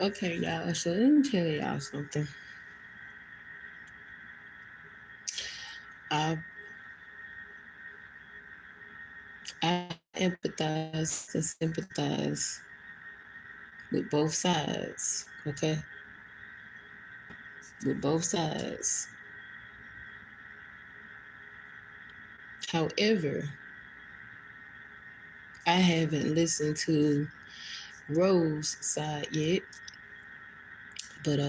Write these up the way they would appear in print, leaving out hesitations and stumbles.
Okay, y'all. So let me tell y'all something. I I empathize and sympathize with both sides. Okay, with both sides. However, I haven't listened to Rose's side yet, but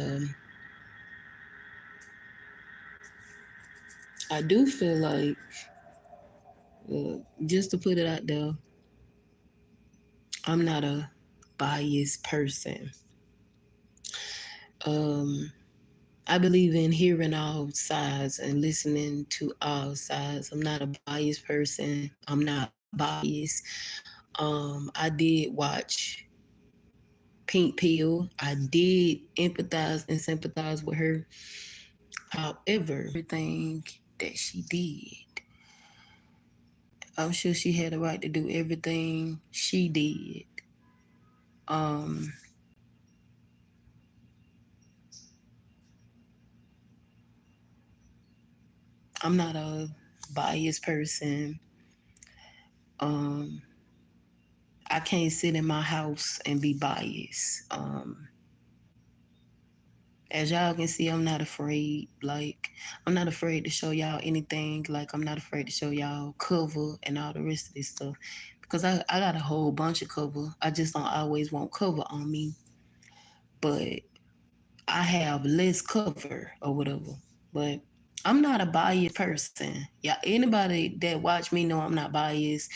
I do feel like, just to put it out there, I'm not a biased person. Um, I believe in hearing all sides and listening to all sides. I'm not a biased person. I'm not biased. I did watch Pink Pill. I did empathize and sympathize with her. However, everything that she did, I'm sure she had a right to do everything she did. Um, I'm not a biased person. Um, I can't sit in my house and be biased. As y'all can see, I'm not afraid. Like, I'm not afraid to show y'all anything. Like, I'm not afraid to show y'all cover and all the rest of this stuff. Because I got a whole bunch of cover. I just don't always want cover on me. But I have less cover or whatever. But I'm not a biased person. Yeah, anybody that watch me know I'm not biased.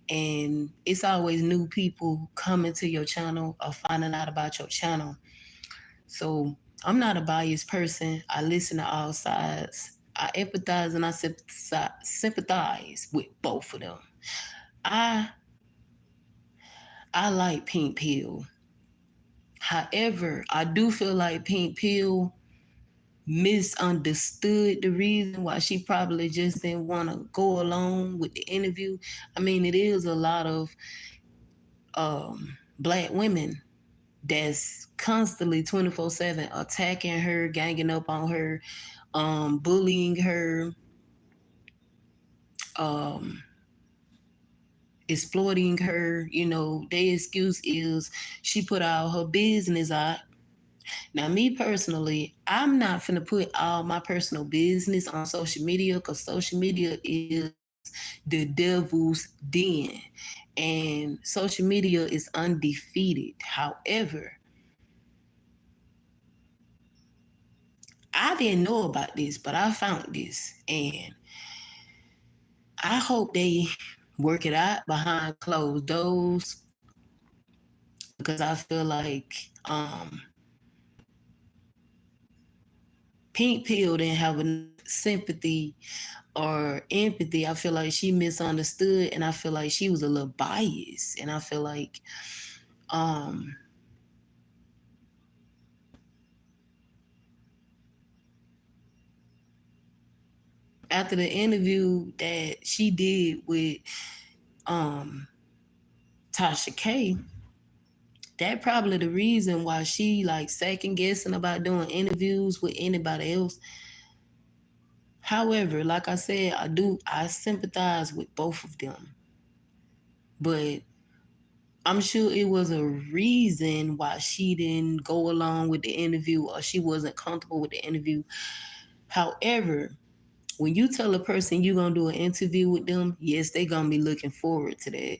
And it's always new people coming to your channel or finding out about your channel. So I'm not a biased person. I listen to all sides. I empathize and I sympathize with both of them. I I like Pink Pill. However, I do feel like Pink Pill misunderstood the reason why she probably just didn't want to go along with the interview. I mean, it is a lot of black women that's constantly 24/7 attacking her, ganging up on her, bullying her, um, exploiting her. You know, their excuse is she put all her business out. Now, me personally, I'm not finna put all my personal business on social media because social media is the devil's den and social media is undefeated. However, I didn't know about this, but I found this and I hope they work it out behind closed doors because I feel like Pink Pill didn't have enough sympathy or empathy. I feel like she misunderstood and I feel like she was a little biased. And I feel like um, after the interview that she did with um, Tasha K, that probably the reason why she like second guessing about doing interviews with anybody else. However, like I said, I sympathize with both of them. But I'm sure it was a reason why she didn't go along with the interview or she wasn't comfortable with the interview. However, when you tell a person you're gonna do an interview with them, yes, they're gonna be looking forward to that.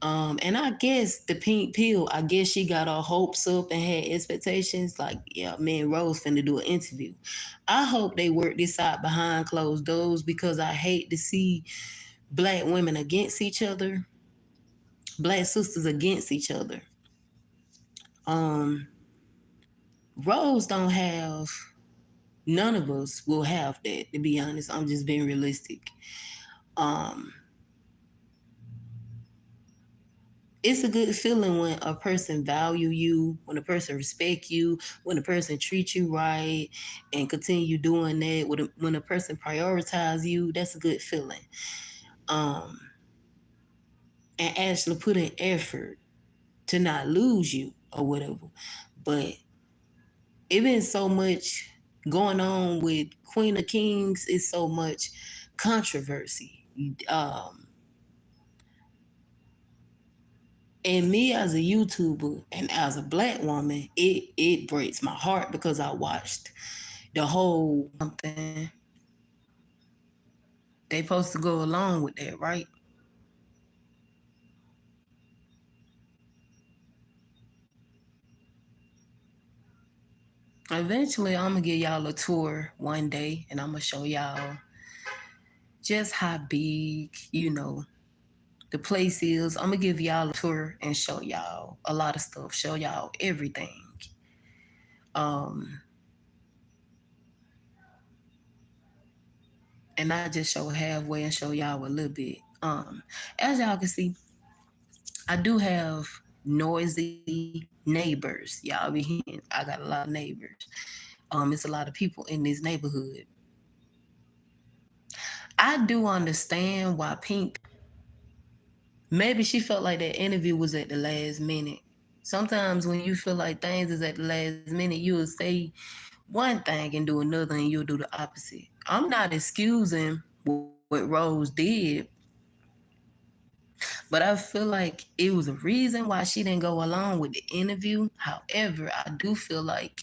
And I guess the Pink Pill, I guess she got her hopes up and had expectations like, yeah, man, Rose finna do an interview. I hope they work this out behind closed doors because I hate to see black women against each other, black sisters against each other. Um, Rose don't have, none of us will have that, to be honest. I'm just being realistic. Um, it's a good feeling when a person value you, when a person respect you, when a person treat you right, and continue doing that. When a person prioritize you, that's a good feeling. Um, and actually put in effort to not lose you or whatever. But it been so much going on with Queen of Kings. It's so much controversy. And me as a YouTuber and as a black woman, it breaks my heart because I watched the whole something. They supposed to go along with that, right? Eventually, I'm gonna give y'all a tour one day, and I'm gonna show y'all just how big, the place is. I'm gonna give y'all a tour and show y'all a lot of stuff, show y'all everything. Um, and I just show halfway and show y'all a little bit. As y'all can see, I do have noisy neighbors. Y'all be hearing I got a lot of neighbors. It's a lot of people in this neighborhood. I do understand why Pink maybe she felt like that interview was at the last minute. Sometimes when you feel like things is at the last minute, you'll say one thing and do another and you'll do the opposite. I'm not excusing what Rose did, but I feel like it was a reason why she didn't go along with the interview. However, I do feel like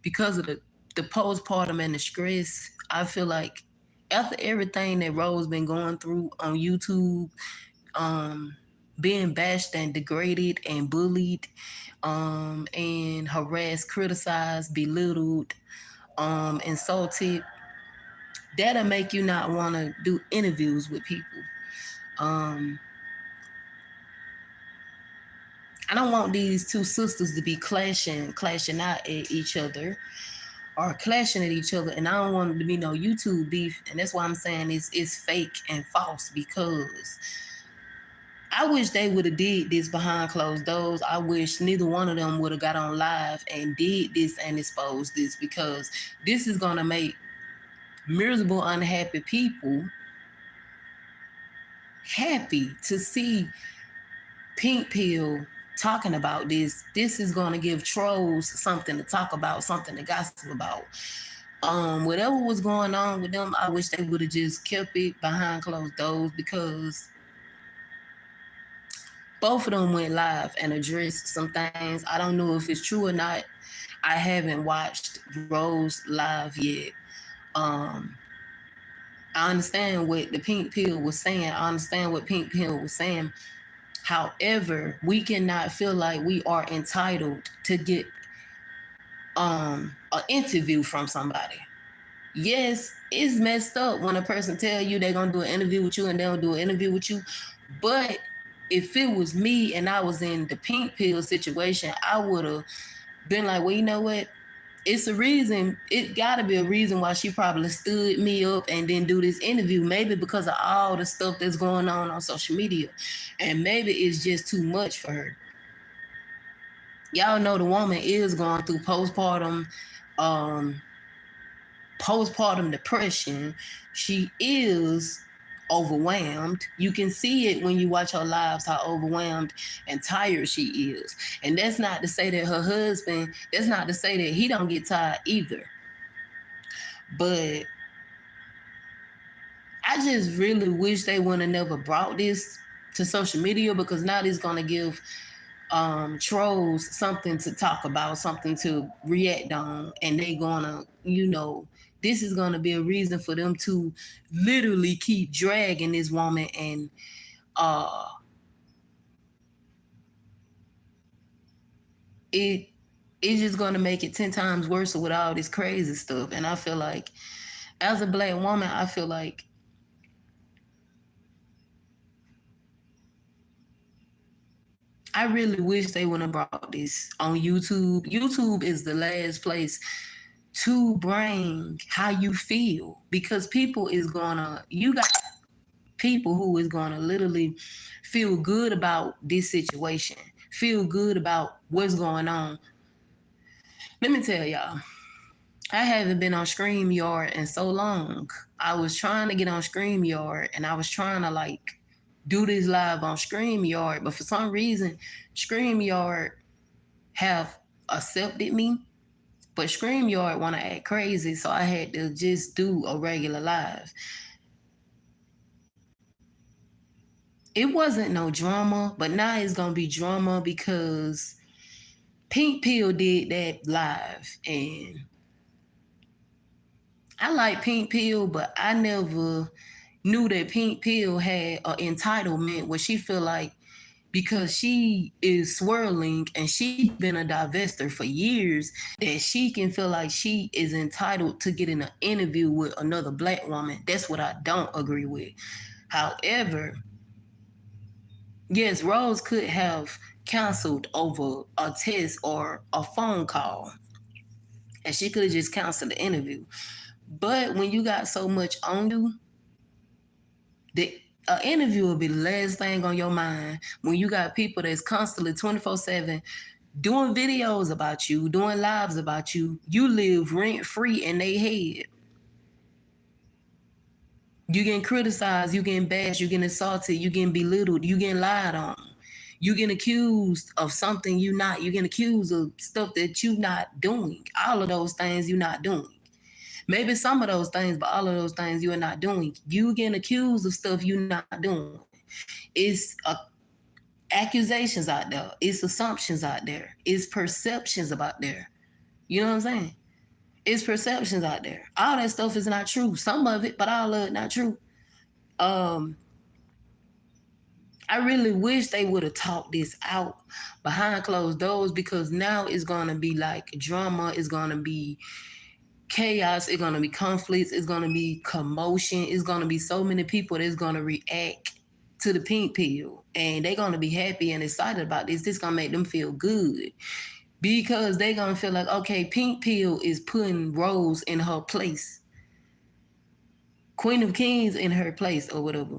because of the postpartum and the stress, I feel like after everything that Rose been going through on YouTube, um, being bashed and degraded and bullied, and harassed, criticized, belittled, insulted, that'll make you not want to do interviews with people. Um, I don't want these two sisters to be clashing out at each other or clashing at each other, and I don't want it to be no YouTube beef, and that's why I'm saying it's fake and false because I wish they would have did this behind closed doors. I wish neither one of them would have got on live and did this and exposed this because this is gonna make miserable, unhappy people happy to see Pink Pill talking about this. This is gonna give trolls something to talk about, something to gossip about. Whatever was going on with them, I wish they would have just kept it behind closed doors because both of them went live and addressed some things. I don't know if it's true or not. I haven't watched Rose live yet. Um, I understand what the Pink Pill was saying. I understand what Pink Pill was saying. However, we cannot feel like we are entitled to get an interview from somebody. Yes, it's messed up when a person tell you they're gonna do an interview with you and they don't do an interview with you. But if it was me and I was in the Pink Pill situation, I would have been like, well, you know what? It's a reason. It got to be a reason why she probably stood me up and then do this interview. Maybe because of all the stuff that's going on social media, and maybe it's just too much for her. Y'all know the woman is going through um, postpartum depression. She is overwhelmed. You can see it when you watch her lives, how overwhelmed and tired she is. And that's not to say that her husband, that's not to say that he don't get tired either. But I just really wish they would have never brought this to social media because now it's gonna give trolls something to talk about, something to react on, and they gonna, this is gonna be a reason for them to literally keep dragging this woman and uh it it's just gonna make it 10 times worse with all this crazy stuff. And I feel like as a black woman, I feel like I really wish they would have brought this on YouTube. YouTube is the last place to bring how you feel because people is gonna, you got people who is gonna literally feel good about this situation, feel good about what's going on. Let me tell y'all, I haven't been on StreamYard in so long. I was trying to get on StreamYard and I was trying to like do this live on StreamYard, but for some reason, StreamYard have accepted me. But StreamYard wanna act crazy, so I had to just do a regular live. It wasn't no drama, but now it's gonna be drama because Pink Pill did that live, and I like Pink Pill, but I never knew that Pink Pill had an entitlement where she feel like because she is swirling and she's been a divester for years that she can feel like she is entitled to get in an interview with another black woman. That's what I don't agree with. However, yes, Rose could have canceled over a test or a phone call, and she could have just canceled the interview. But when you got so much on you, the interview will be the last thing on your mind when you got people that's constantly 24/7 doing videos about you, doing lives about you. You live rent free in their head. You getting criticized, you getting bashed, you getting assaulted, you getting belittled, you getting lied on. You getting accused of something you not. You getting accused of stuff that you not doing. All of those things you not doing. Maybe some of those things, but all of those things you are not doing. You getting accused of stuff you not doing. It's accusations out there. It's assumptions out there. It's perceptions about there. You know what I'm saying? It's perceptions out there. All that stuff is not true. Some of it, but all of it not true. Um, I really wish they would have talked this out behind closed doors because now it's gonna be like drama. It's gonna be chaos. It's gonna be conflicts. It's gonna be commotion. It's gonna be so many people that's gonna react to the pink pill, and they're gonna be happy and excited about this. This gonna make them feel good because they're gonna feel like, okay, pink pill is putting Rose in her place, Queen of Kings in her place, or whatever.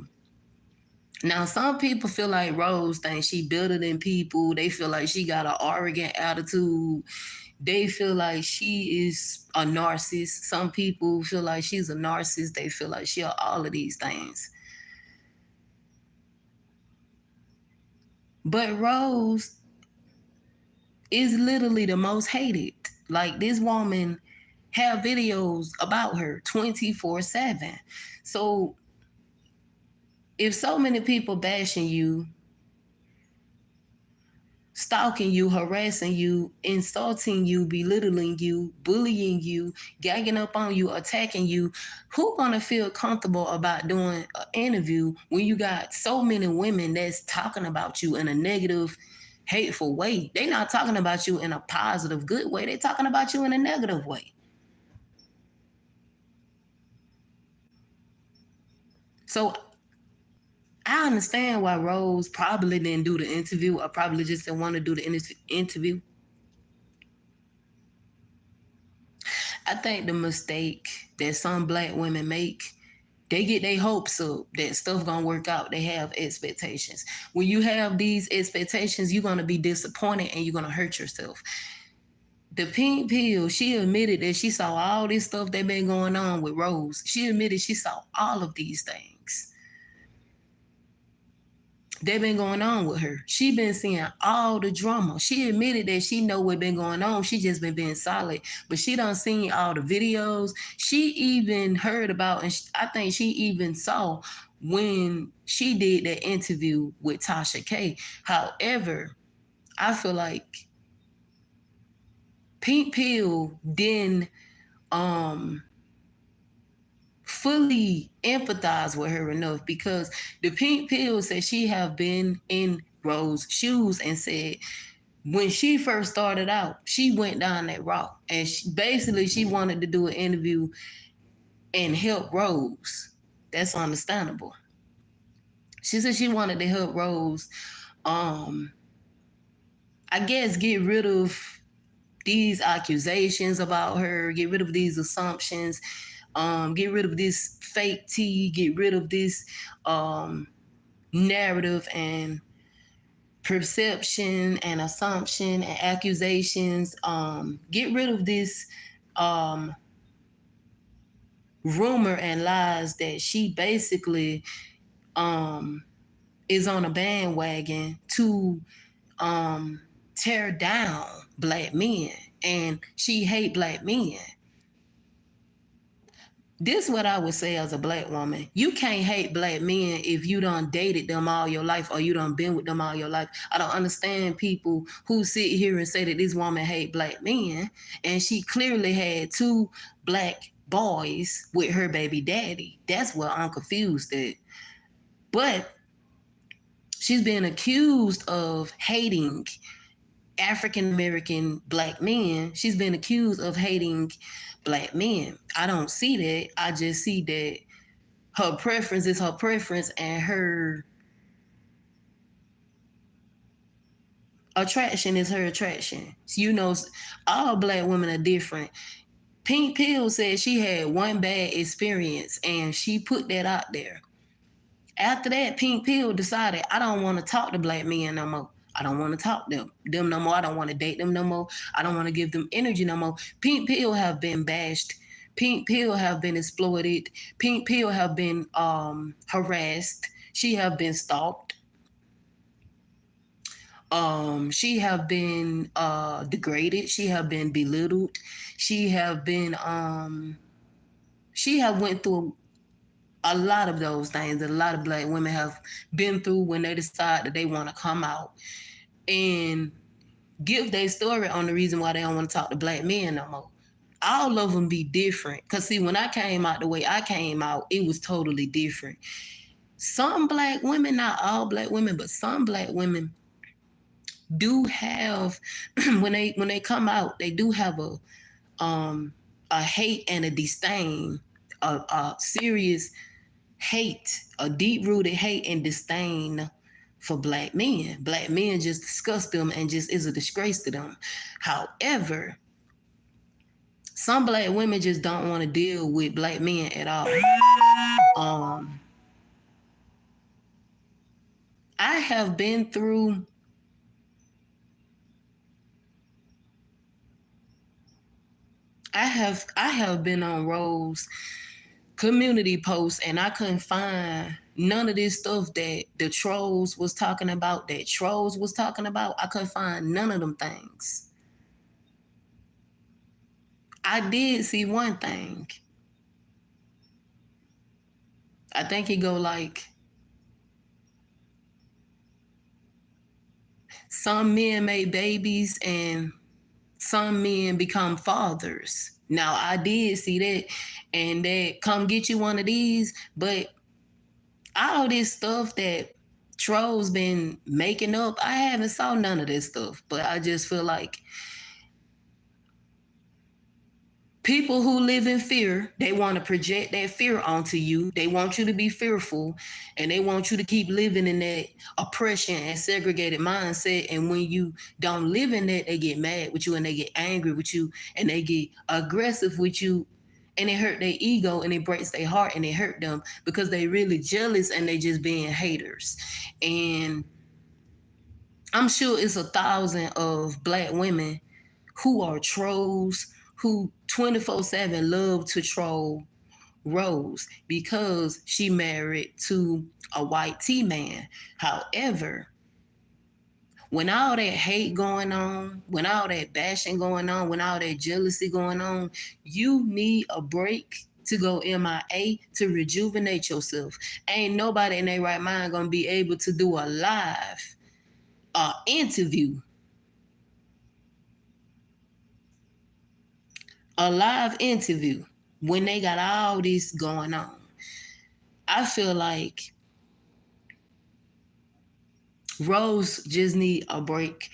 Now, some people feel like Rose thinks she better than people. They feel like she got an arrogant attitude. They feel like she is a narcissist. Some people feel like she's a narcissist. They feel like she are all of these things. But Rose is literally the most hated. Like this woman have videos about her 24/7. So if so many people bashing you, stalking you, harassing you, insulting you, belittling you, bullying you, gagging up on you, attacking you, who gonna feel comfortable about doing an interview when you got so many women that's talking about you in a negative, hateful way? They not talking about you in a positive, good way. They talking about you in a negative way. So I understand why Rose probably didn't do the interview or probably just didn't want to do the interview. I think the mistake that some black women make, they get their hopes up that stuff gonna work out. They have expectations. When you have these expectations, you're gonna be disappointed and you're gonna hurt yourself. The pink pill, she admitted that she saw all this stuff that been going on with Rose. She admitted she saw all of these things that been going on with her. She been seeing all the drama. She admitted that she know what been going on. She just been being solid, but she done seen all the videos. She even heard about, and I think she even saw when she did that interview with Tasha K. However, I feel like Pink Pill didn't fully empathize with her enough because the pink pill said she have been in Rose's shoes and said when she first started out, she went down that route and basically she wanted to do an interview and help Rose. That's understandable. She said she wanted to help Rose, I guess, get rid of these accusations about her, get rid of these assumptions, get rid of this fake tea, get rid of this narrative and perception and assumption and accusations. Get rid of this rumor and lies that she basically is on a bandwagon to tear down black men, and she hate black men. This what I would say as a black woman. You can't hate black men if you done dated them all your life or you done been with them all your life. I don't understand people who sit here and say that this woman hate black men, and she clearly had two black boys with her baby daddy. That's what I'm confused at. But she's been accused of hating African American black men. She's been accused of hating black men. I don't see that. I just see that her preference is her preference, and her attraction is her attraction. You know, all black women are different. Pink Pill said she had one bad experience and she put that out there. After that, Pink Pill decided, I don't want to talk to black men no more. I don't want to talk to them no more. I don't want to date them no more. I don't want to give them energy no more. Pink Pill have been bashed. Pink Pill have been exploited. Pink Pill have been harassed. She have been stalked. She have been degraded. She have been belittled. She have been she have went through a lot of those things that a lot of black women have been through when they decide that they want to come out and give their story on the reason why they don't want to talk to black men no more. All of them be different. Because, see, when I came out the way I came out, it was totally different. Some black women, not all black women, but some black women do have, when they come out, they do have a hate and a disdain, a serious hate, a deep-rooted hate and disdain for black men. Black men just disgust them and just is a disgrace to them. However, some black women just don't want to deal with black men at all. I have been through I have been on Rose community posts, and I couldn't find none of this stuff that the trolls was talking about, I couldn't find none of them things. I did see one thing. I think it go like, some men make babies and some men become fathers. Now I did see that, and that come get you one of these, but all this stuff that trolls been making up, I haven't saw none of this stuff. But I just feel like people who live in fear, they want to project that fear onto you. They want you to be fearful, and they want you to keep living in that oppression and segregated mindset. And when you don't live in that, they get mad with you and they get angry with you and they get aggressive with you. And it hurt their ego and it breaks their heart and it hurt them because they really jealous and they just being haters. And I'm sure it's 1,000 of black women who are trolls, who 24/7 love to troll Rose because she married to a white T man. However, when all that hate going on, when all that bashing going on, when all that jealousy going on, you need a break to go MIA to rejuvenate yourself. Ain't nobody in their right mind gonna be able to do a live interview, when they got all this going on. I feel like Rose just need a break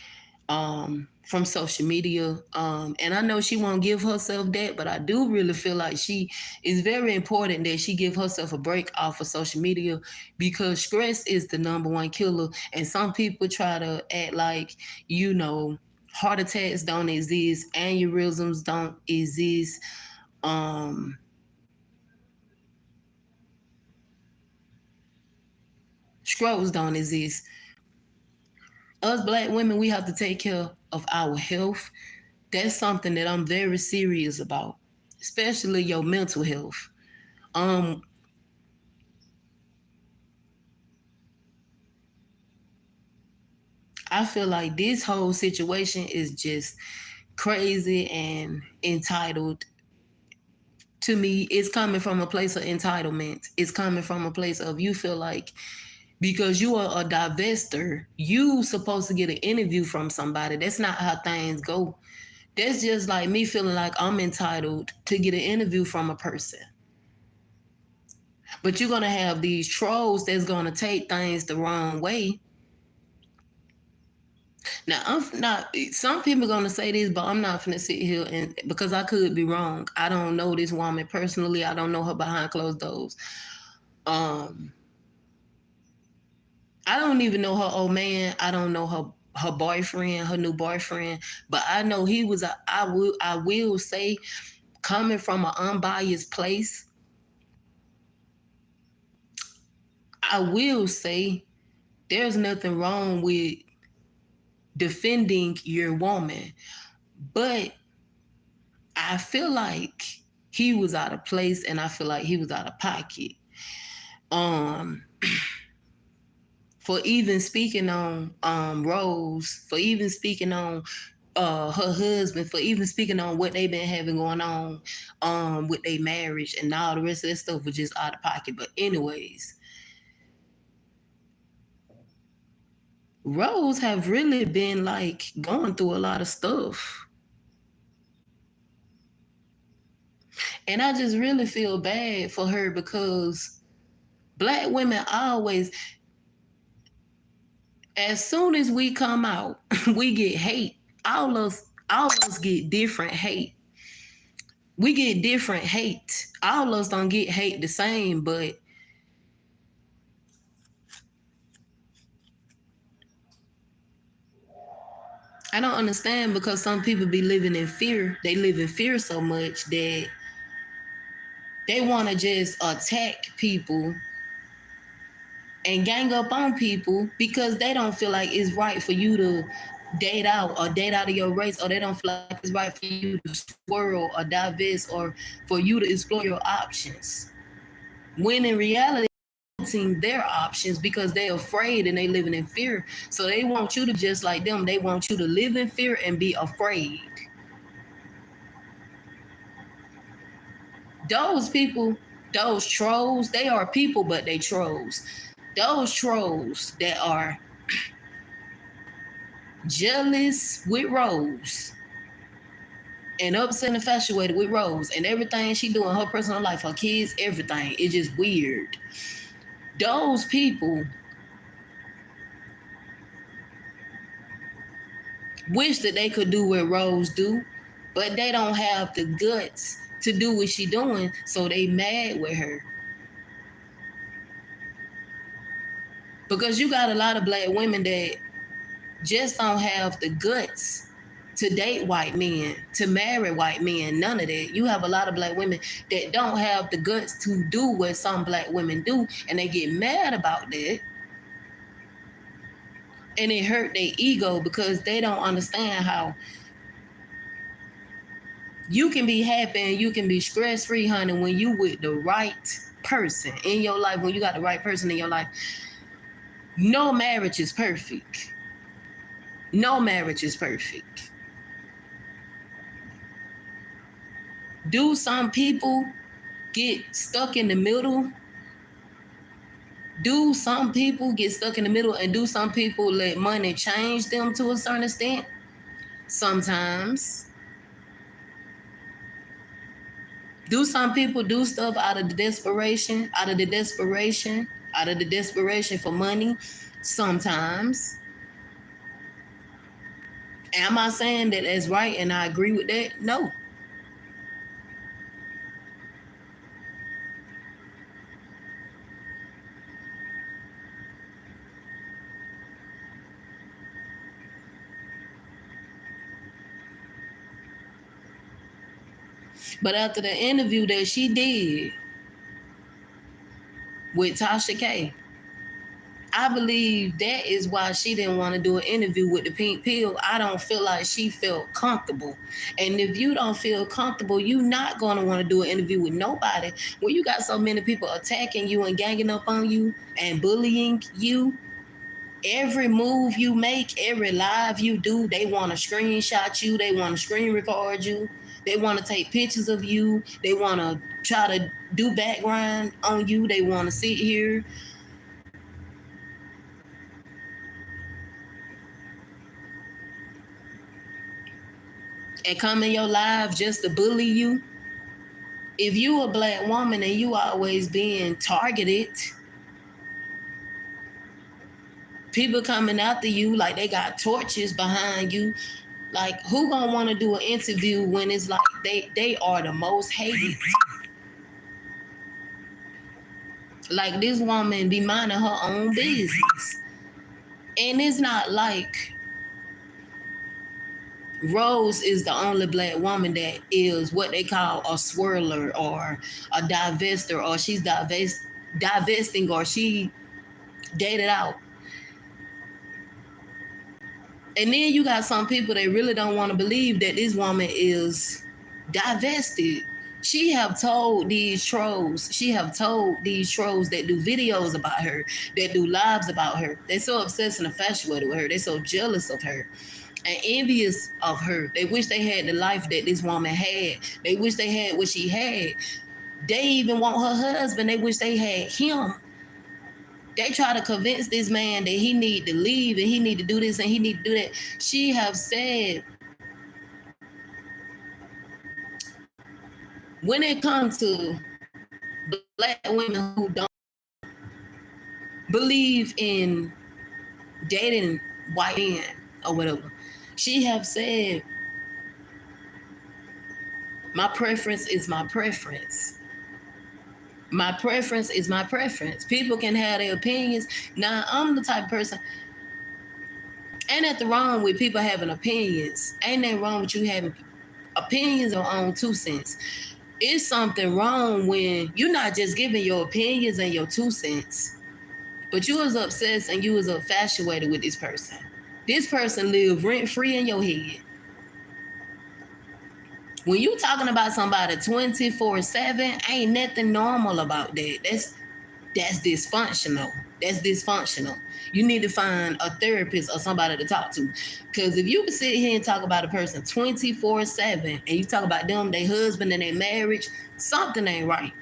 from social media. And I know she won't give herself that, but I do really feel like she is very important that she give herself a break off of social media, because stress is the number one killer. And some people try to act like, heart attacks don't exist, aneurysms don't exist. Strokes don't exist. Us black women, we have to take care of our health. That's something that I'm very serious about, especially your mental health. Um, I feel like this whole situation is just crazy and entitled. To me, it's coming from a place of entitlement. It's coming from a place of you feel like because you are a divester, you supposed to get an interview from somebody. That's not how things go. That's just like me feeling like I'm entitled to get an interview from a person. But you're gonna have these trolls that's gonna take things the wrong way. Now I'm not. Some people are gonna say this, but I'm not gonna sit here and because I could be wrong. I don't know this woman personally. I don't know her behind closed doors. Um, I don't even know her old man. I don't know her boyfriend, her new boyfriend. But I know he was. I will say, coming from an unbiased place, I will say there's nothing wrong with defending your woman, but I feel like he was out of place and I feel like he was out of pocket. Um for even speaking on Rose, for even speaking on her husband, for even speaking on what they've been having going on with their marriage and all the rest of that stuff was just out of pocket. But anyways, Rose have really been like going through a lot of stuff. And I just really feel bad for her because black women always, as soon as we come out, we get hate. All of us get different hate. We get different hate. All of us don't get hate the same, but I don't understand because some people be living in fear. They live in fear so much that they want to just attack people and gang up on people because they don't feel like it's right for you to date out of your race, or they don't feel like it's right for you to swirl or divest or for you to explore your options. When in reality, their options because they're afraid and they living in fear. So they want you to just like them. They want you to live in fear and be afraid. Those people, those trolls, they are people, but they trolls. Those trolls that are jealous with Rose and upset and infatuated with Rose and everything she do in her personal life, her kids, everything. It's just weird. Those people wish that they could do what Rose do, but they don't have the guts to do what she doing, so they mad with her. Because you got a lot of black women that just don't have the guts to date white men, to marry white men, none of that. You have a lot of black women that don't have the guts to do what some black women do, and they get mad about that. And it hurt their ego because they don't understand how you can be happy and you can be stress-free, honey, when you with the right person in your life, when you got the right person in your life. No marriage is perfect. No marriage is perfect. Do some people get stuck in the middle? Do some people get stuck in the middle, and do some people let money change them to a certain extent? Sometimes. Do some people do stuff out of the desperation, out of the desperation for money? Sometimes. Am I saying that that's right and I agree with that? No. But after the interview that she did with Tasha K, I believe that is why she didn't want to do an interview with the pink pill. I don't feel like she felt comfortable. And if you don't feel comfortable, you're not going to want to do an interview with nobody. When you got so many people attacking you and ganging up on you and bullying you, Every move you make, every live you do, they want to screenshot you. They want to screen record you. They want to take pictures of you. They want to try to do background on you. They want to sit here and come in your live just to bully you. If you a black woman and you always being targeted, people coming after you like they got torches behind you. Like, who gonna want to do an interview when it's like they are the most hated? Like, this woman be minding her own business, and it's not like Rose is the only black woman that is what they call a swirler or a divester, or she's divesting, or she dated out. And then you got some people that really don't want to believe that this woman is divested. She have told these trolls that do videos about her, that do lives about her. They're so obsessed and infatuated with her. They're so jealous of her and envious of her. They wish they had the life that this woman had. They wish they had what she had. They even want her husband. They wish they had him. They try to convince this man that he need to leave and he need to do this and he need to do that. She have said, when it comes to black women who don't believe in dating white men or whatever, she have said, my preference is my preference. My preference is my preference. People can have their opinions. Now, I'm the type of person, ain't nothing wrong with people having opinions. Ain't nothing wrong with you having opinions or own 2 cents. It's something wrong when you're not just giving your opinions and your 2 cents, but you was obsessed and you was infatuated with this person. This person lived rent-free in your head. When you talking about somebody 24/7, ain't nothing normal about that. That's dysfunctional. That's dysfunctional. You need to find a therapist or somebody to talk to. Because if you can sit here and talk about a person 24/7 and you talk about them, their husband and their marriage, something ain't right.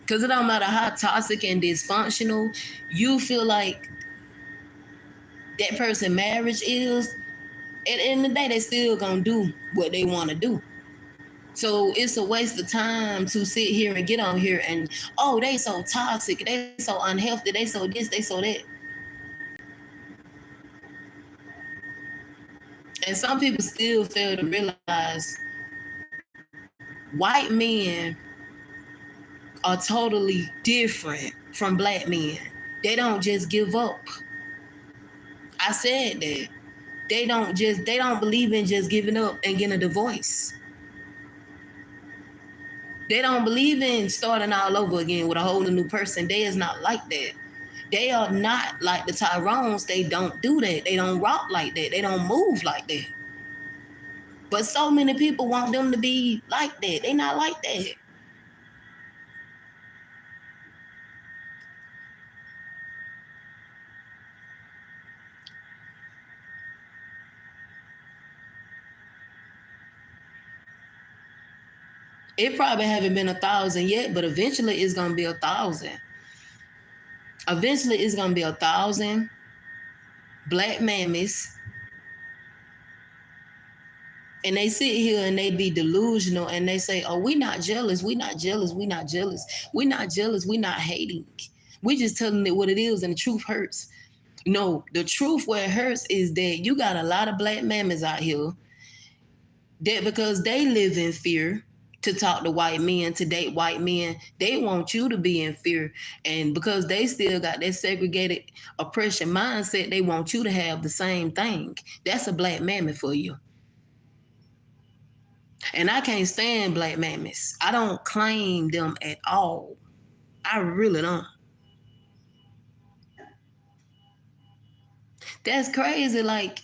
Because it don't matter how toxic and dysfunctional you feel like that person marriage is, at the end of the day, they still gonna do what they want to do. So it's a waste of time to sit here and get on here and, oh, they so toxic, they so unhealthy, they so this, they so that. And some people still fail to realize white men are totally different from black men. They don't just give up. I said that. They don't believe in just giving up and getting a divorce. They don't believe in starting all over again with a whole new person. They is not like that. They are not like the Tyrones. They don't do that. They don't rock like that. They don't move like that. But so many people want them to be like that. They not like that. It probably haven't been 1,000 yet, but eventually it's gonna be 1,000. Eventually it's gonna be 1,000 black mammies, and they sit here and they be delusional and they say, oh, we not jealous, we not jealous, we not jealous, we not jealous, we not hating. We just telling it what it is, and the truth hurts. No, the truth where it hurts is that you got a lot of black mammies out here that because they live in fear to talk to white men, to date white men, they want you to be in fear. And because they still got that segregated oppression mindset, they want you to have the same thing. That's a black mammy for you. And I can't stand black mammies. I don't claim them at all. I really don't. That's crazy. Like,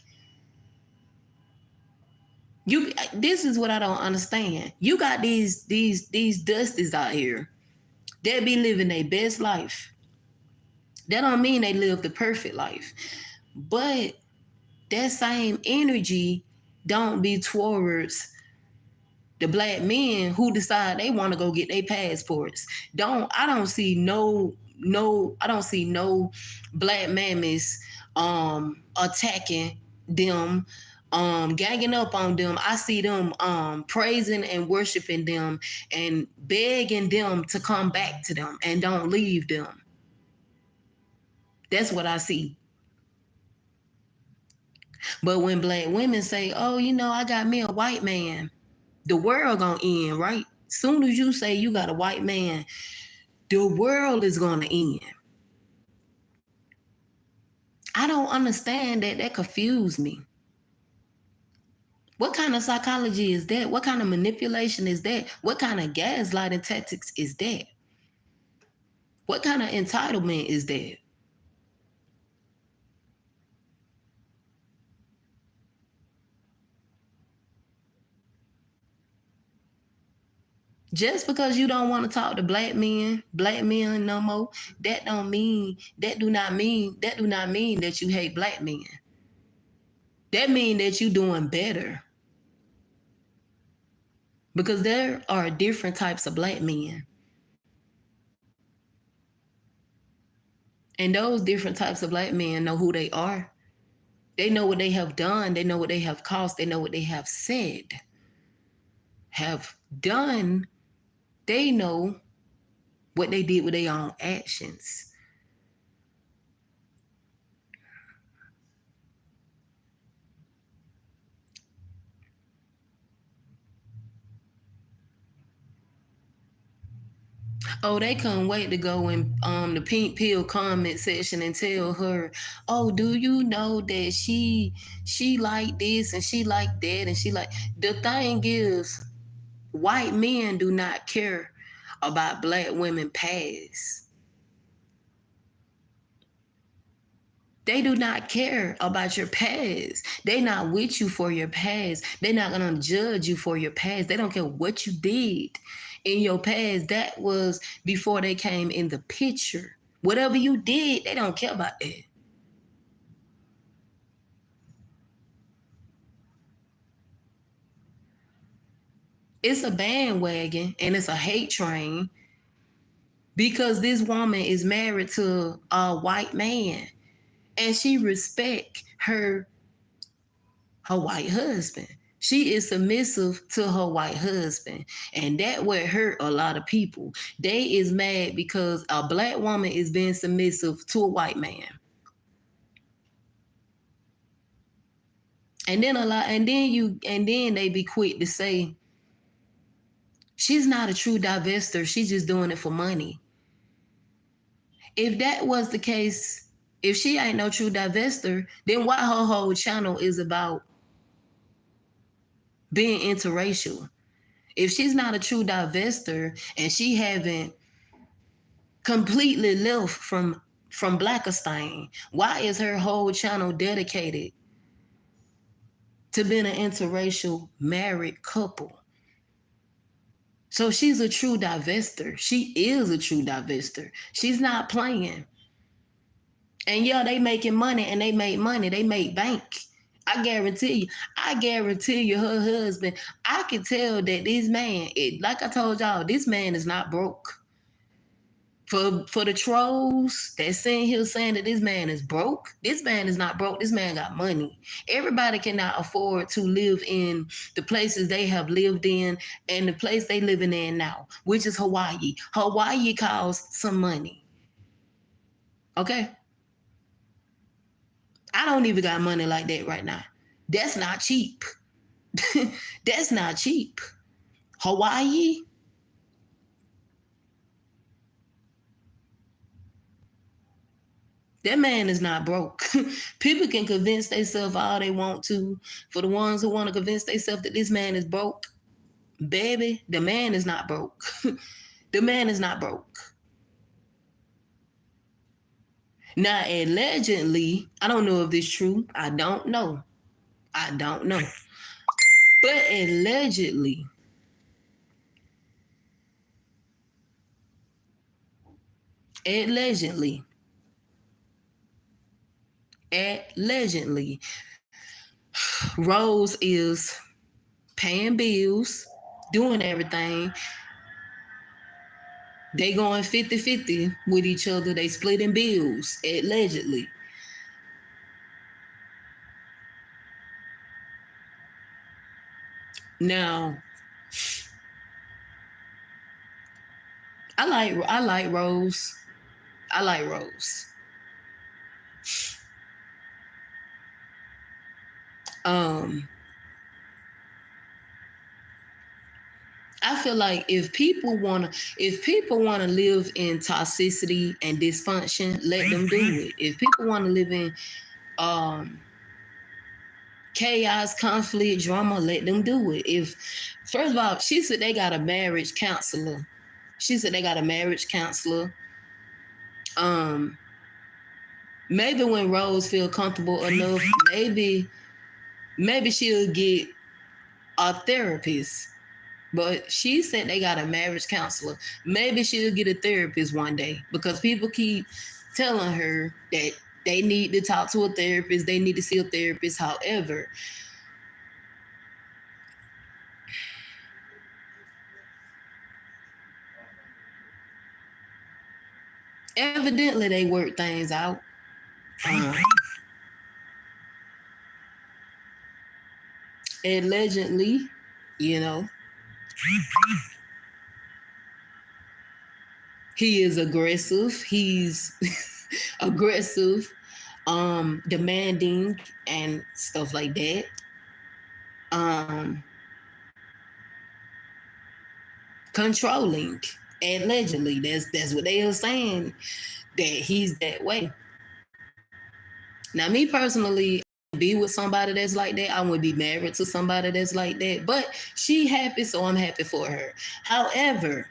This is what I don't understand. You got these dusties out here that be living their best life. That don't mean they live the perfect life. But that same energy don't be towards the black men who decide they want to go get their passports. I don't see I don't see no black mammies attacking them, ganging up on them. I see them praising and worshiping them and begging them to come back to them and don't leave them. That's what I see. But when black women say, "Oh, I got me a white man," the world gonna end, right? Soon as you say you got a white man, the world is gonna end. I don't understand that. That confused me. What kind of psychology is that? What kind of manipulation is that? What kind of gaslighting tactics is that? What kind of entitlement is that? Just because you don't want to talk to black men no more, that do not mean that you hate black men. That mean that you doing better. Because there are different types of black men. And those different types of black men know who they are. They know what they have done. They know what they have caused. They know what they have said, have done. They know what they did with their own actions. Oh, they couldn't wait to go in the pink pill comment section and tell her, "Oh, do you know that she like this and she like that and she like." The thing is, white men do not care about black women past. They do not care about your past. They not with you for your past. They're not gonna judge you for your past. They don't care what you did in your past. That was before they came in the picture. Whatever you did, they don't care about that. It's a bandwagon and it's a hate train because this woman is married to a white man and she respect her white husband. She is submissive to her white husband. And that would hurt a lot of people. They is mad because a black woman is being submissive to a white man. And then they be quick to say, she's not a true divester, she's just doing it for money. If that was the case, if she ain't no true divester, then why her whole channel is about being interracial? If she's not a true divester and she haven't completely left from Blackistain, why is her whole channel dedicated to being an interracial married couple? So she's a true divester. She is a true divester. She's not playing. And yeah, they making money and they make money. They make bank. I guarantee you her husband, I can tell that this man, like I told y'all, this man is not broke. For the trolls that sitting here saying that this man is broke, this man is not broke. This man got money. Everybody cannot afford to live in the places they have lived in and the place they living in now, which is Hawaii. Hawaii costs some money. Okay? I don't even got money like that right now. That's not cheap. That's not cheap. Hawaii, that man is not broke. People can convince themselves all they want to. For the ones who want to convince themselves that this man is broke, baby, the man is not broke. The man is not broke. Now, allegedly, I don't know if this is true. I don't know. But allegedly, allegedly, Rose is paying bills, doing everything. They going 50-50 with each other. They splitting bills, allegedly. Now, I like Rose. I like Rose. Um, I feel like if people wanna live in toxicity and dysfunction, let them do it. If people wanna live in um chaos, conflict, drama, let them do it. If first of all, she said they got a marriage counselor. She said they got a marriage counselor. Um, maybe when Rose feel comfortable enough, maybe she'll get a therapist. But she said they got a marriage counselor. Maybe she'll get a therapist one day because people keep telling her that they need to talk to a therapist, they need to see a therapist. However, evidently they work things out. Um, allegedly, you know, he is aggressive. He's aggressive, demanding and stuff like that. Um, controlling. Allegedly, that's what they are saying, that he's that way. Now, me personally, be with somebody that's like that. I would be married to somebody that's like that. But she happy, so I'm happy for her. However,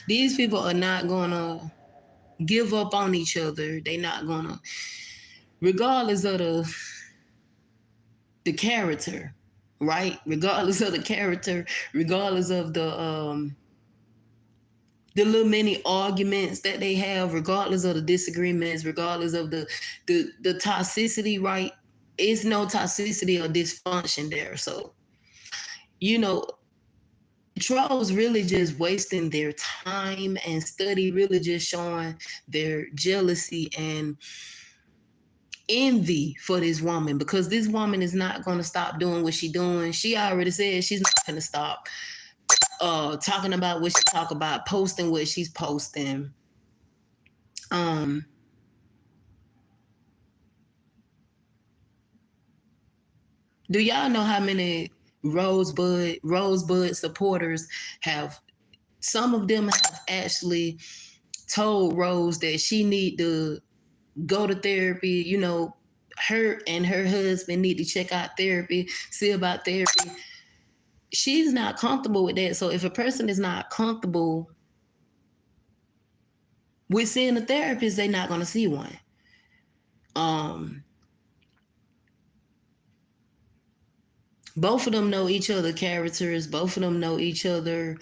these people are not gonna give up on each other. They not gonna, regardless of the character, right? Regardless of the character, regardless of the little many arguments that they have, regardless of the disagreements, regardless of the toxicity, right? It's no toxicity or dysfunction there. So, you know, trolls really just wasting their time and study, really just showing their jealousy and envy for this woman, because this woman is not going to stop doing what she's doing. She already said she's not going to stop talking about what she talk about, posting what she's posting. um do y'all know how many Rosebud supporters have, some of them have actually told Rose that she need to go to therapy, her and her husband need to check out therapy, see about therapy. She's not comfortable with that. So if a person is not comfortable with seeing a therapist, they're not going to see one. um Both of them know each other characters, both of them know each other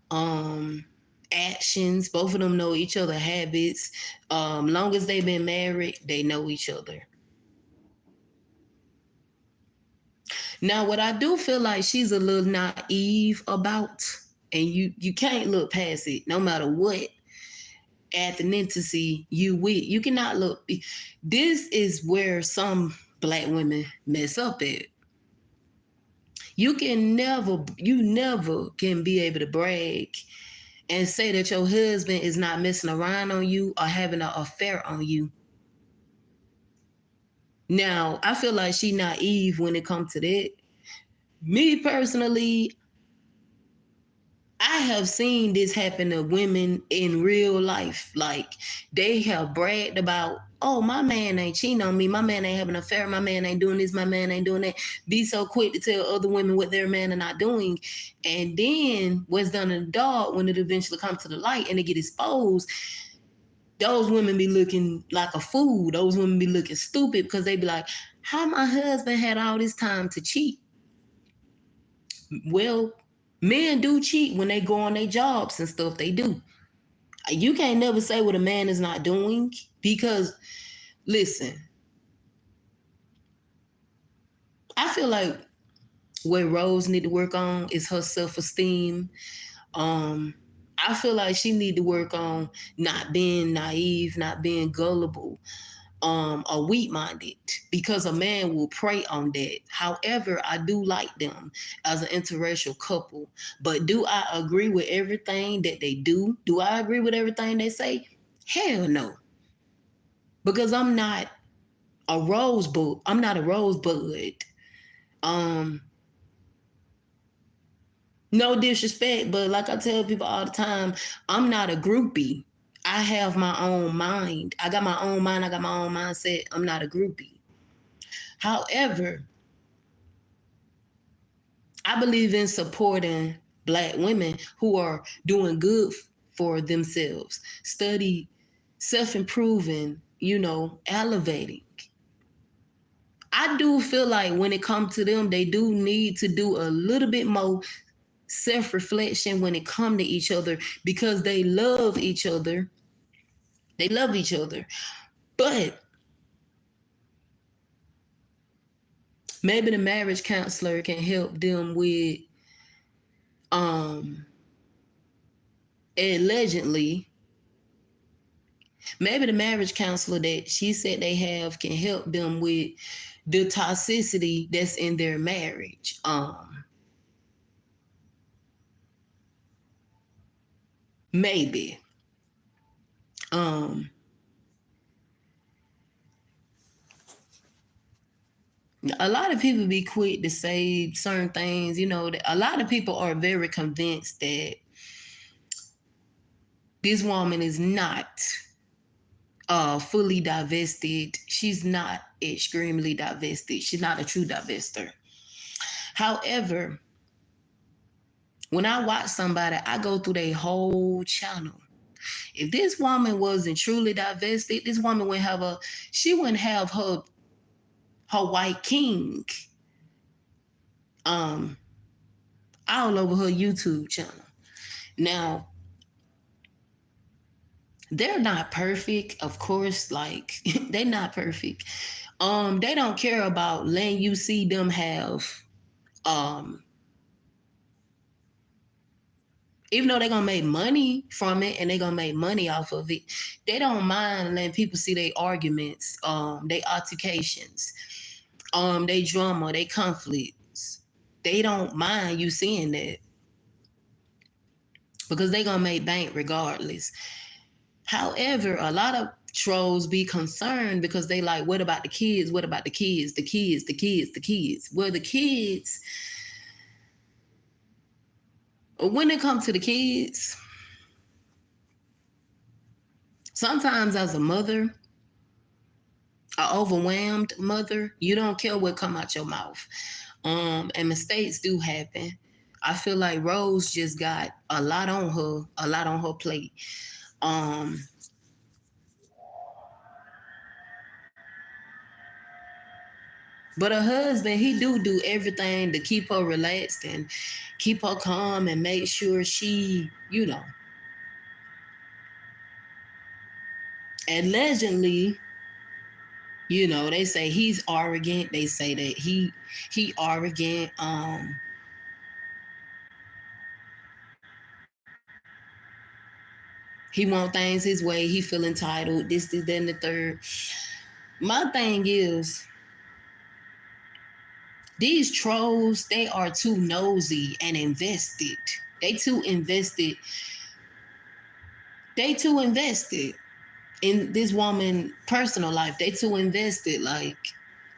um actions, both of them know each other habits. Long as they've been married, they know each other. Now, what I do feel like she's a little naive about, and you can't look past it, no matter what ethnicity you with. You cannot look. This is where some black women mess up at. You never can be able to brag and say that your husband is not messing around on you or having an affair on you. Now, I feel like she naive when it comes to that. Me personally, I have seen this happen to women in real life. Like, they have bragged about, oh, my man ain't cheating on me. My man ain't having an affair. My man ain't doing this. My man ain't doing that. Be so quick to tell other women what their man are not doing. And then what's done in the dark, when it eventually comes to the light and they get exposed, those women be looking like a fool. Those women be looking stupid because they be like, how my husband had all this time to cheat? Well, men do cheat when they go on their jobs and stuff. They do. You can't never say what a man is not doing because, listen, I feel like what Rose need to work on is her self-esteem. I feel like she need to work on not being naive, not being gullible, or weak-minded, because a man will prey on that. However, I do like them as an interracial couple, but do I agree with everything that they do? Do I agree with everything they say? Hell no, because I'm not a rosebud. I'm not a rosebud. Um, no disrespect, but like I tell people all the time, I'm not a groupie. I have my own mind. I got my own mind. I got my own mindset. I'm not a groupie. However, I believe in supporting Black women who are doing good for themselves, study, self-improving, elevating. I do feel like when it comes to them, they do need to do a little bit more self-reflection when it comes to each other, because they love each other. They love each other. But maybe the marriage counselor can help them with allegedly, maybe the marriage counselor that she said they have can help them with the toxicity that's in their marriage. Maybe. A lot of people be quick to say certain things. A lot of people are very convinced that this woman is not fully divested. She's not extremely divested. She's not a true divester. However, when I watch somebody, I go through their whole channel. If this woman wasn't truly divested, this woman she wouldn't have her white king all over her YouTube channel. Now, they're not perfect, of course, like they're not perfect. They don't care about letting you see them have even though they're gonna make money from it and they're gonna make money off of it, they don't mind letting people see their arguments, their altercations, their drama, their conflicts. They don't mind you seeing that because they're gonna make bank regardless. However, a lot of trolls be concerned because they like, what about the kids? What about the kids? The kids, the kids, the kids. Well, the kids, when it comes to the kids, sometimes as a mother, an overwhelmed mother, you don't care what come out your mouth. And mistakes do happen. I feel like Rose just got a lot on her plate. But her husband, he do everything to keep her relaxed and keep her calm and make sure she, allegedly, they say he's arrogant. They say that he arrogant. He want things his way. He feel entitled. This, that, and the third. My thing is, these trolls, they are too nosy and invested. They too invested. They too invested in this woman's personal life. They too invested. Like,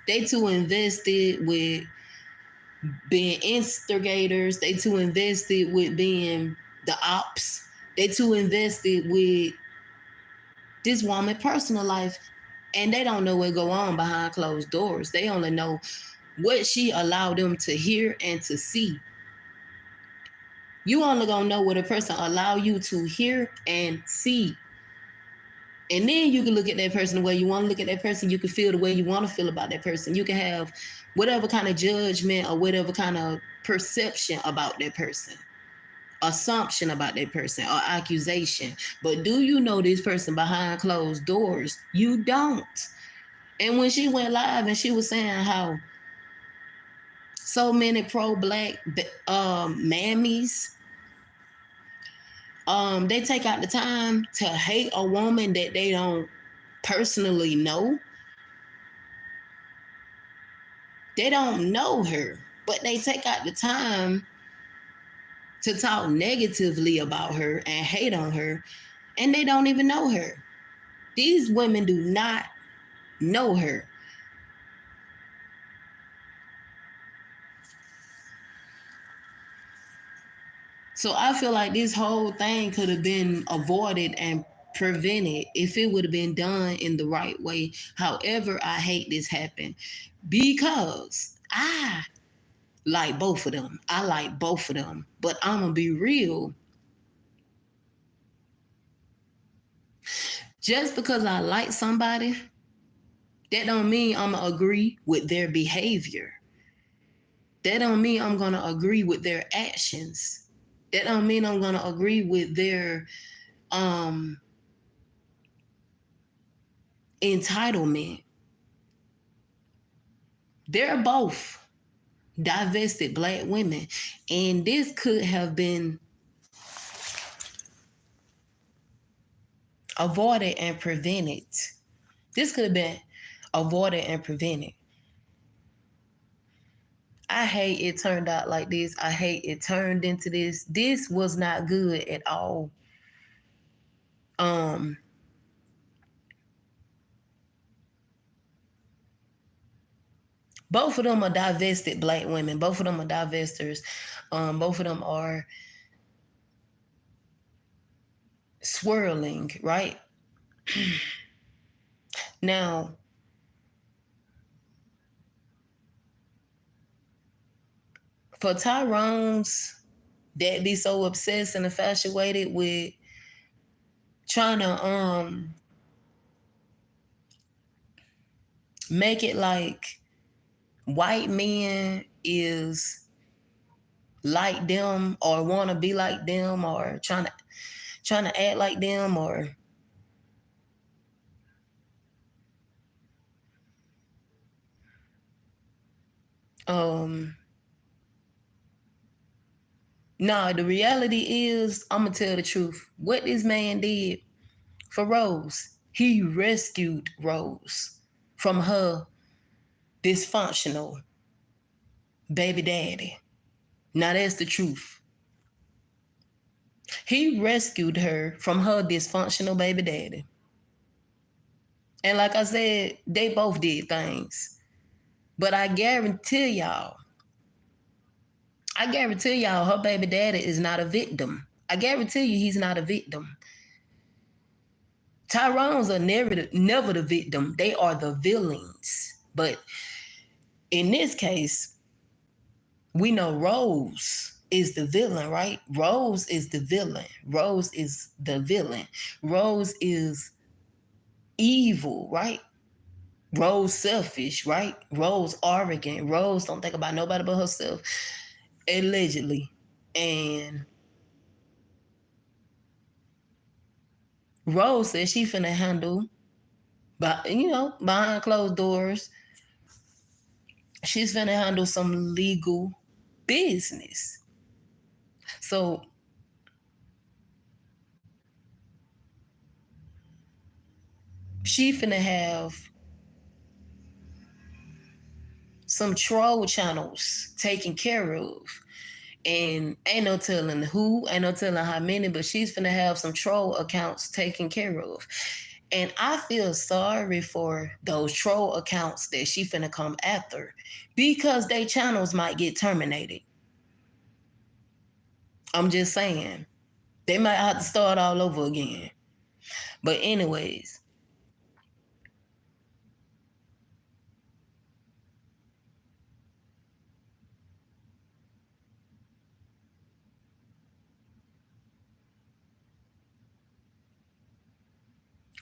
they too invested with being instigators. They too invested with being the ops. They too invested with this woman's personal life, and they don't know what go on behind closed doors. They only know what she allowed them to hear and to see. You only gonna know what a person allow you to hear and see. And then you can look at that person the way you want to look at that person. You can feel the way you want to feel about that person. You can have whatever kind of judgment or whatever kind of perception about that person, assumption about that person, or accusation. But do you know this person behind closed doors? You don't. And when she went live and she was saying how so many pro-black mammies, they take out the time to hate a woman that they don't personally know. They don't know her, but they take out the time to talk negatively about her and hate on her, and they don't even know her. These women do not know her. So I feel like this whole thing could have been avoided and prevented if it would have been done in the right way. However, I hate this happen because I like both of them. I like both of them. But I'm going to be real. Just because I like somebody, that don't mean I'm going to agree with their behavior. That don't mean I'm going to agree with their actions. That don't mean I'm going to agree with their entitlement. They're both divested black women, and this could have been avoided and prevented. This could have been avoided and prevented. I hate it turned out like this. I hate it turned into this. This was not good at all. Both of them are divested black women. Both of them are divestors. Both of them are swirling, right? Now, for Tyrone's that be so obsessed and infatuated with trying to make it like white men is like them or want to be like them or trying to act like them or no, the reality is, I'm gonna tell the truth. What this man did for Rose, he rescued Rose from her dysfunctional baby daddy. Now that's the truth. He rescued her from her dysfunctional baby daddy. And like I said, they both did things. But I guarantee y'all, her baby daddy is not a victim. I guarantee you he's not a victim. Tyrone's are never the victim. They are the villains. But in this case, we know Rose is the villain, right? Rose is the villain. Rose is the villain. Rose is evil, right? Rose selfish, right? Rose arrogant. Rose don't think about nobody but herself, allegedly. And Rose said she finna handle, behind closed doors, she's finna handle some legal business. So she finna have some troll channels taken care of. And ain't no telling who, ain't no telling how many, but she's finna have some troll accounts taken care of. And I feel sorry for those troll accounts that she finna come after because they channels might get terminated. I'm just saying. They might have to start all over again. But anyways,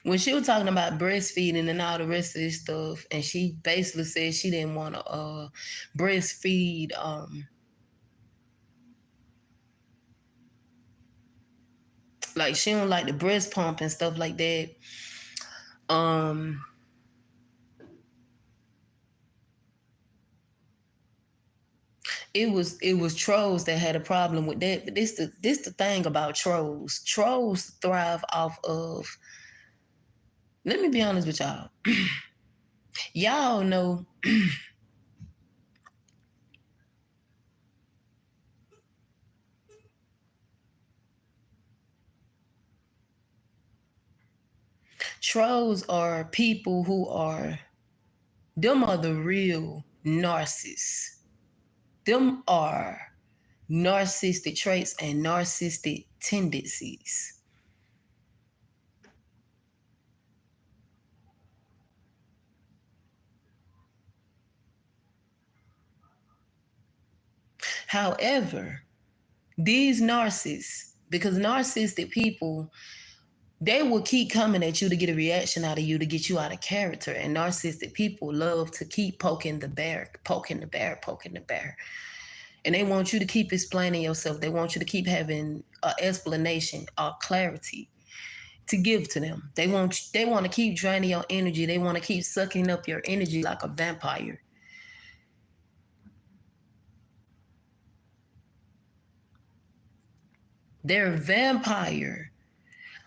when she was talking about breastfeeding and all the rest of this stuff, and she basically said she didn't want to breastfeed, like she don't like the breast pump and stuff like that. Um, it was trolls that had a problem with that. But this the thing about trolls. Trolls thrive off of. Let me be honest with y'all. Y'all know trolls are people who are them are the real narcissists. Them are narcissistic traits and narcissistic tendencies. However, these narcissists, because narcissistic people, they will keep coming at you to get a reaction out of you to get you out of character. And narcissistic people love to keep poking the bear, poking the bear, poking the bear. And they want you to keep explaining yourself. They want you to keep having an explanation or clarity to give to them. They want to keep draining your energy. They want to keep sucking up your energy like a vampire. They're a vampire.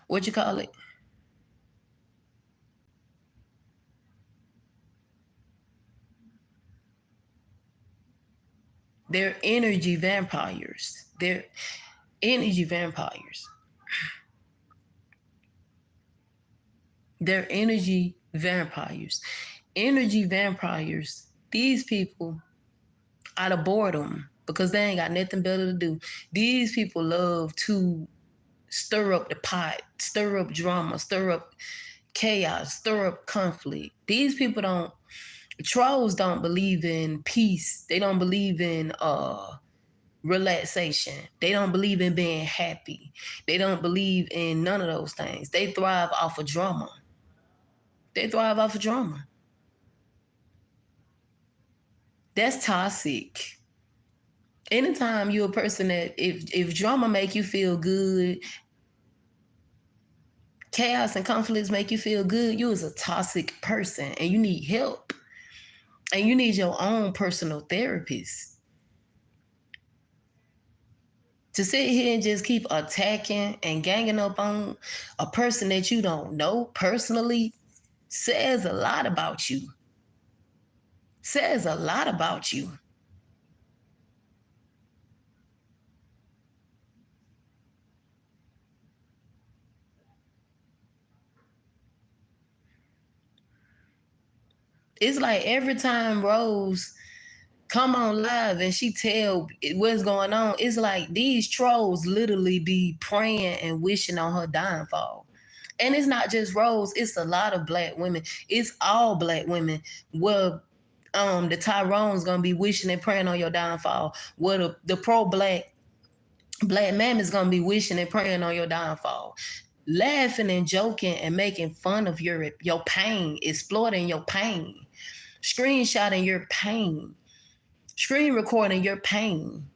What you call it? They're energy vampires. They're energy vampires. They're energy vampires. Energy vampires, these people, out of boredom, because they ain't got nothing better to do, these people love to stir up the pot, stir up drama, stir up chaos, stir up conflict. These people don't, trolls don't believe in peace. They don't believe in relaxation. They don't believe in being happy. They don't believe in none of those things. They thrive off of drama. They thrive off of drama. That's toxic. Anytime you're a person that if drama make you feel good, chaos and conflicts make you feel good, you is a toxic person and you need help. And you need your own personal therapist. To sit here and just keep attacking and ganging up on a person that you don't know personally says a lot about you. Says a lot about you. It's like every time Rose come on live and she tell what's going on, it's like these trolls literally be praying and wishing on her downfall. And it's not just Rose, it's a lot of black women. It's all black women. Well, the Tyrone's gonna be wishing and praying on your downfall. Well, the pro black man is gonna be wishing and praying on your downfall. Laughing and joking and making fun of your pain, exploiting your pain, screenshotting your pain, screen recording your pain,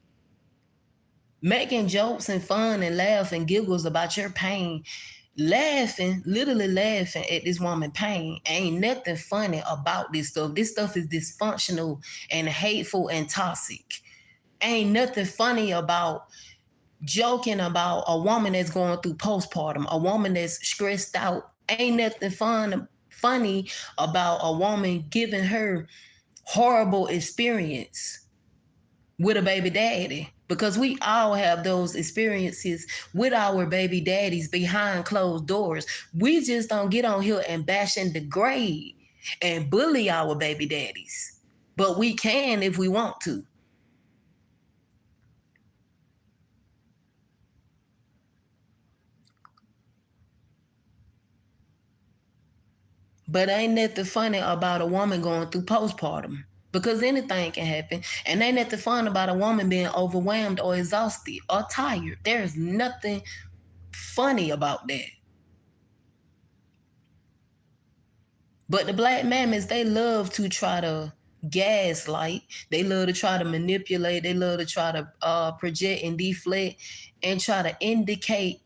making jokes and fun and laugh and giggles about your pain, laughing, literally laughing at this woman pain. Ain't nothing funny about this stuff. This stuff is dysfunctional and hateful and toxic. Ain't nothing funny about joking about a woman that's going through postpartum, a woman that's stressed out. Ain't nothing funny about a woman giving her horrible experience with a baby daddy, because we all have those experiences with our baby daddies behind closed doors. We just don't get on here and bash and degrade and bully our baby daddies, but we can if we want to. But ain't nothing funny about a woman going through postpartum. Because anything can happen. And ain't nothing fun about a woman being overwhelmed or exhausted or tired. There's nothing funny about that. But the black mammoths, they love to try to gaslight. They love to try to manipulate. They love to try to project and deflect and try to indicate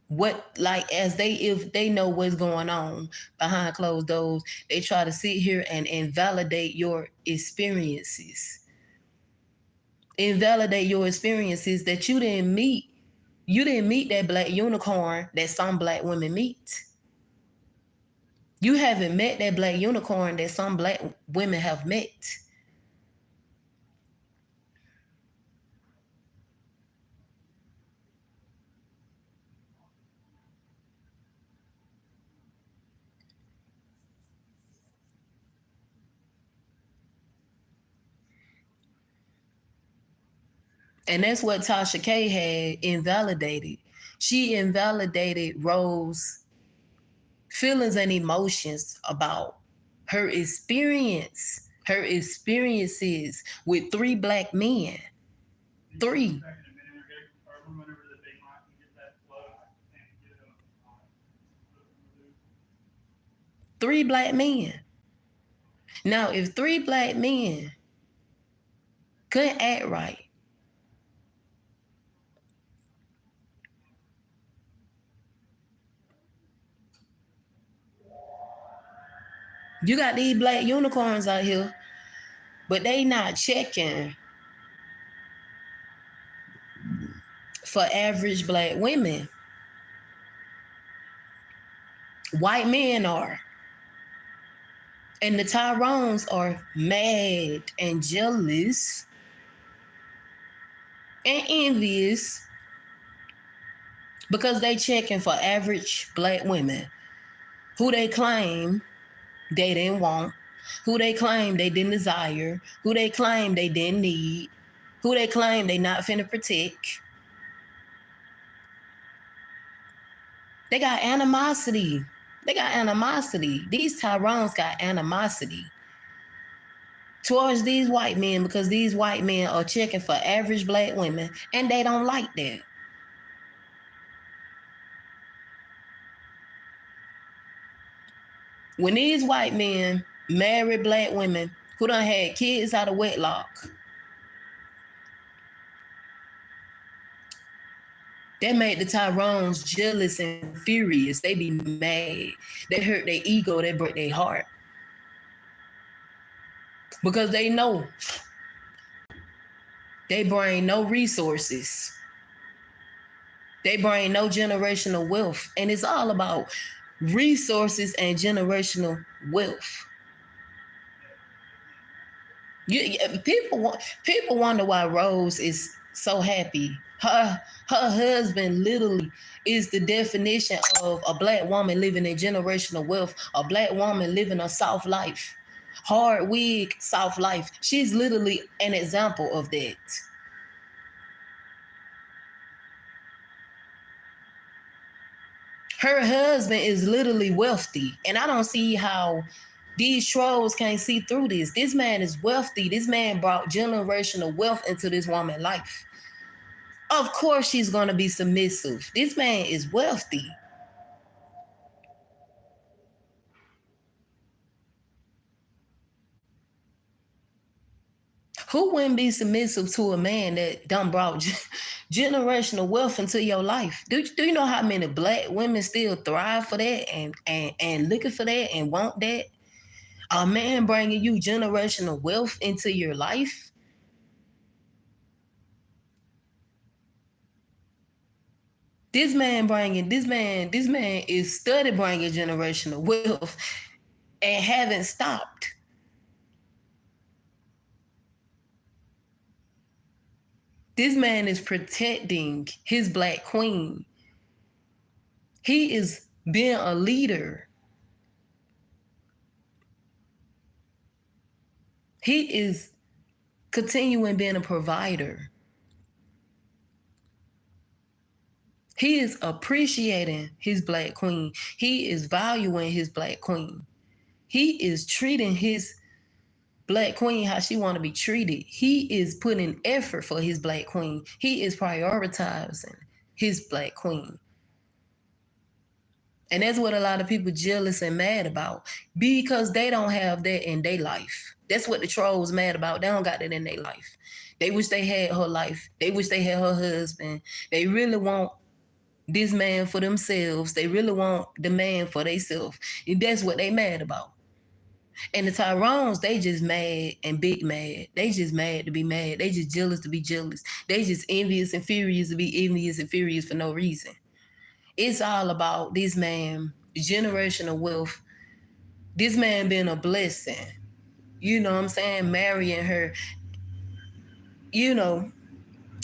what, like, as they, if they know what's going on behind closed doors, they try to sit here and invalidate your experiences. Invalidate your experiences that you didn't meet. You didn't meet that black unicorn that some black women meet. You haven't met that black unicorn that some black women have met. And that's what Tasha K had invalidated. She invalidated Rose's feelings and emotions about her experiences with three black men. Three. Three black men. Now, if three black men couldn't act right, you got these black unicorns out here, but they not checking for average black women. White men are. And the Tyrones are mad and jealous and envious because they checking for average black women who they claim they didn't want, who they claim they didn't desire, who they claim they didn't need, who they claim they not finna protect. They got animosity. They got animosity. These Tyrones got animosity towards these white men because these white men are checking for average black women and they don't like that. When these white men marry black women who done had kids out of wedlock, that made the Tyrones jealous and furious. They be mad. They hurt their ego. They break their heart. Because they know they bring no resources. They bring no generational wealth. And it's all about resources and generational wealth. People wonder why Rose is so happy. Her husband literally is the definition of a black woman living in generational wealth, a black woman living a soft life, hard wig, soft life. She's literally an example of that. Her husband is literally wealthy, and I don't see how these trolls can't see through this. This man is wealthy. This man brought generational wealth into this woman's life. Of course she's going to be submissive. This man is wealthy. Who wouldn't be submissive to a man that done brought generational wealth into your life? Do you know how many black women still thrive for that and looking for that and want that? A man bringing you generational wealth into your life? This man is study bringing generational wealth and haven't stopped. This man is protecting his black queen. He is being a leader. He is continuing being a provider. He is appreciating his black queen. He is valuing his black queen. He is treating his black queen how she want to be treated. He is putting effort for his black queen. He is prioritizing his black queen. And that's what a lot of people jealous and mad about, because they don't have that in their life. That's what the trolls mad about. They don't got that in their life. They wish they had her life. They wish they had her husband. They really want this man for themselves. They really want the man for themselves. And that's what they mad about. And the Tyrones, they just mad and big mad. They just mad to be mad. They just jealous to be jealous. They just envious and furious to be envious and furious for no reason. It's all about this man, generational wealth, this man being a blessing. You know what I'm saying? Marrying her, you know,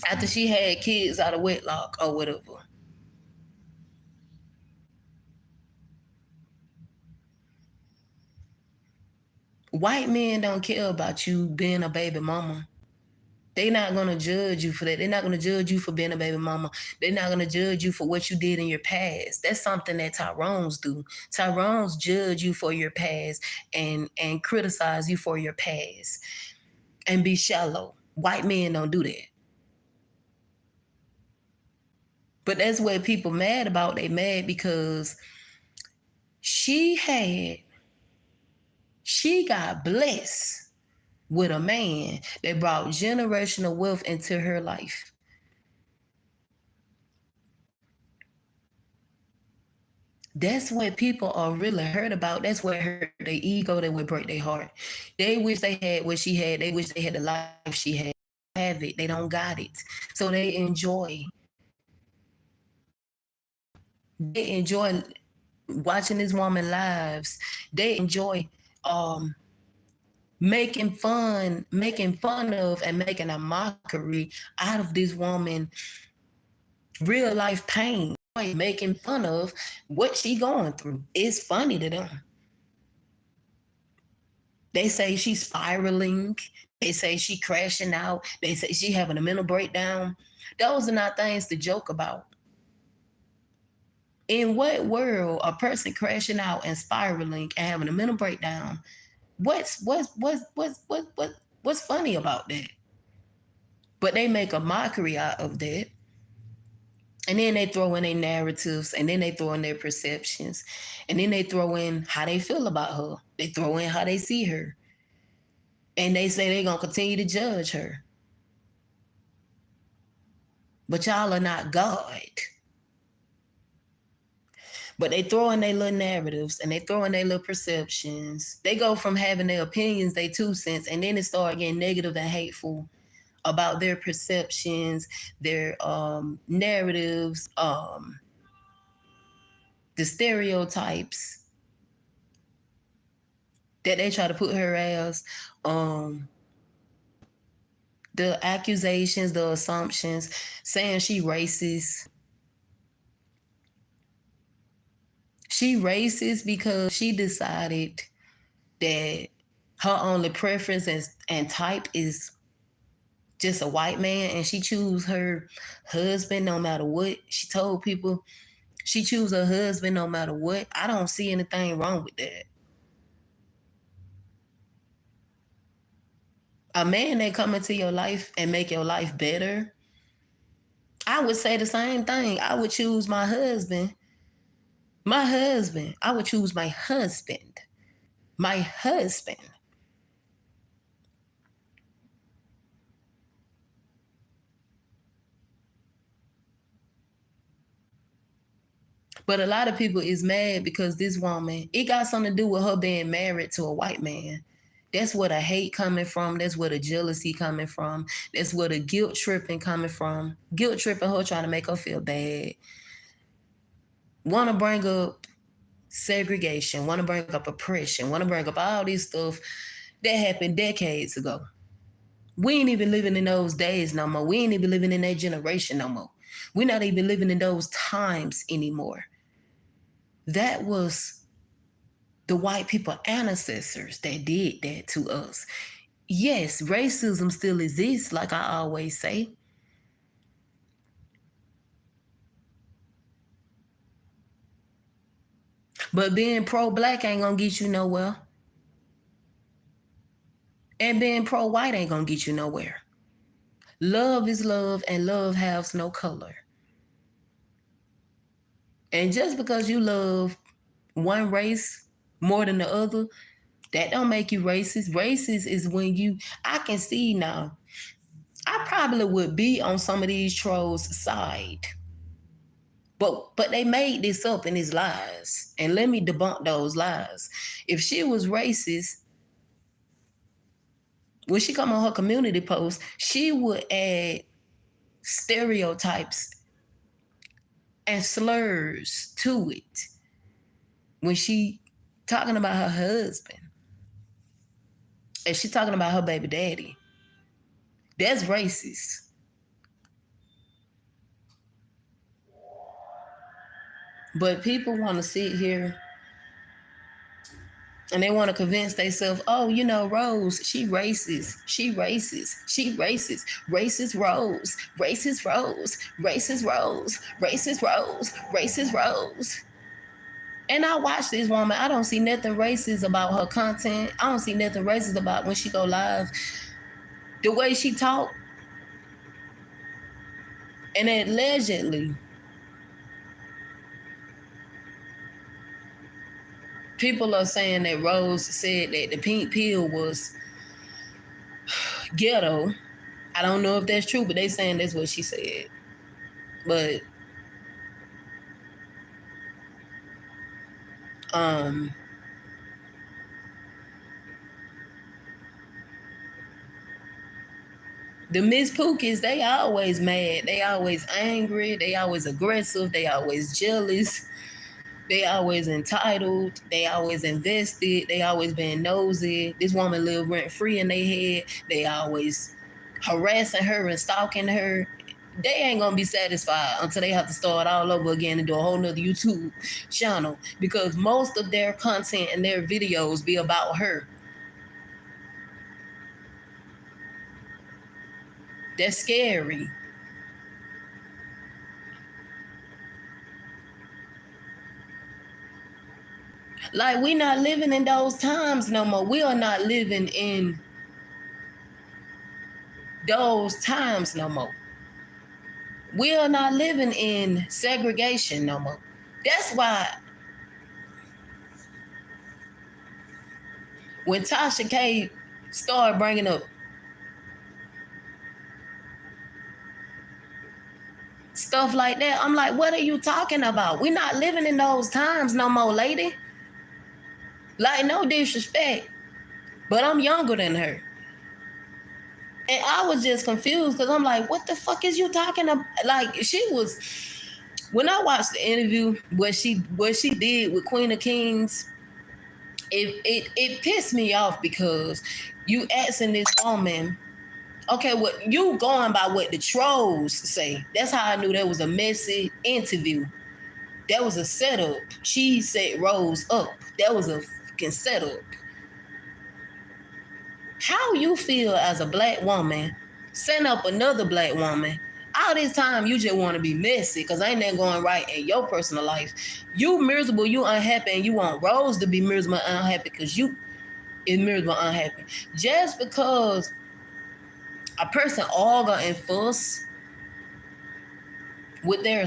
after she had kids out of wedlock or whatever. White men don't care about you being a baby mama. They're not going to judge you for that. They're not going to judge you for being a baby mama. They're not going to judge you for what you did in your past. That's something that Tyrones do. Tyrones judge you for your past and criticize you for your past and be shallow. White men don't do that. But that's what people mad about. They mad because she got blessed with a man that brought generational wealth into her life. That's what people are really hurt about. That's what hurt their ego, that would break their heart. They wish they had what she had. They wish they had the life she had. They have it. They don't got it. So they enjoy. They enjoy watching this woman lives. They enjoy making fun of and making a mockery out of this woman real life pain, making fun of what she going through. It's funny to them. They say she's spiraling. They say she crashing out. They say she having a mental breakdown. Those are not things to joke about. In what world a person crashing out and spiraling and having a mental breakdown? What's funny about that? But they make a mockery out of that. And then they throw in their narratives, and then they throw in their perceptions, and then they throw in how they feel about her. They throw in how they see her. And they say they're going to continue to judge her. But y'all are not God. But they throw in their little narratives, and they throw in their little perceptions. They go from having their opinions, their 2 cents, and then it start getting negative and hateful about their perceptions, their narratives, the stereotypes that they try to put her as, the accusations, the assumptions, saying she racist. She racist because she decided that her only preference and type is just a white man, and she choose her husband no matter what. She told people she choose her husband no matter what. I don't see anything wrong with that. A man that come into your life and make your life better, I would say the same thing. I would choose my husband. My husband. I would choose my husband. My husband. But a lot of people is mad because this woman, it got something to do with her being married to a white man. That's where the hate coming from. That's where the jealousy coming from. That's where the guilt tripping coming from. Guilt tripping her, trying to make her feel bad. Want to bring up segregation. Want to bring up oppression. Want to bring up all this stuff that happened decades ago. We ain't even living in those days no more. We ain't even living in that generation no more. We're not even living in those times anymore. That was the white people ancestors that did that to us. Yes, racism still exists, like I always say. But being pro-black ain't gonna get you nowhere. And being pro-white ain't gonna get you nowhere. Love is love, and love has no color. And just because you love one race more than the other, that don't make you racist. Racist is when I can see now, I probably would be on some of these trolls' side. But they made this up in his lies. And let me debunk those lies. If she was racist, when she come on her community post, she would add stereotypes and slurs to it when she talking about her husband and she talking about her baby daddy. That's racist. But people want to sit here and they want to convince themselves, oh, you know, Rose, she racist. She racist. She racist. Racist Rose. Racist Rose. Racist Rose. Racist Rose. Racist Rose. And I watch this woman. I don't see nothing racist about her content. I don't see nothing racist about when she go live. The way she talk. And allegedly, people are saying that Rose said that the pink pill was ghetto. I don't know if that's true, but they saying that's what she said. But the Miss Pookies, they always mad. They always angry. They always aggressive. They always jealous. They always entitled. They always invested. They always been nosy. This woman live rent free in their head. They always harassing her and stalking her. They ain't gonna be satisfied until they have to start all over again and do a whole nother YouTube channel, because most of their content and their videos be about her. That's scary. Like, we not living in those times no more. We are not living in those times no more. We are not living in segregation no more. That's why when Tasha K started bringing up stuff like that, I'm like, what are you talking about? We're not living in those times no more, lady. Like, no disrespect, but I'm younger than her. And I was just confused because I'm like, what the fuck is you talking about? Like, she was, when I watched the interview, what she did with Queen of Kings, it pissed me off, because you asking this woman, okay, what you going by what the trolls say. That's how I knew that was a messy interview. That was a setup. She set Rose up. That was a fucking setup. How you feel as a black woman setting up another black woman? All this time you just want to be messy because ain't nothing going right in your personal life. You miserable, you unhappy, and you want Rose to be miserable and unhappy because you is miserable and unhappy. Just because a person argue and fuss with their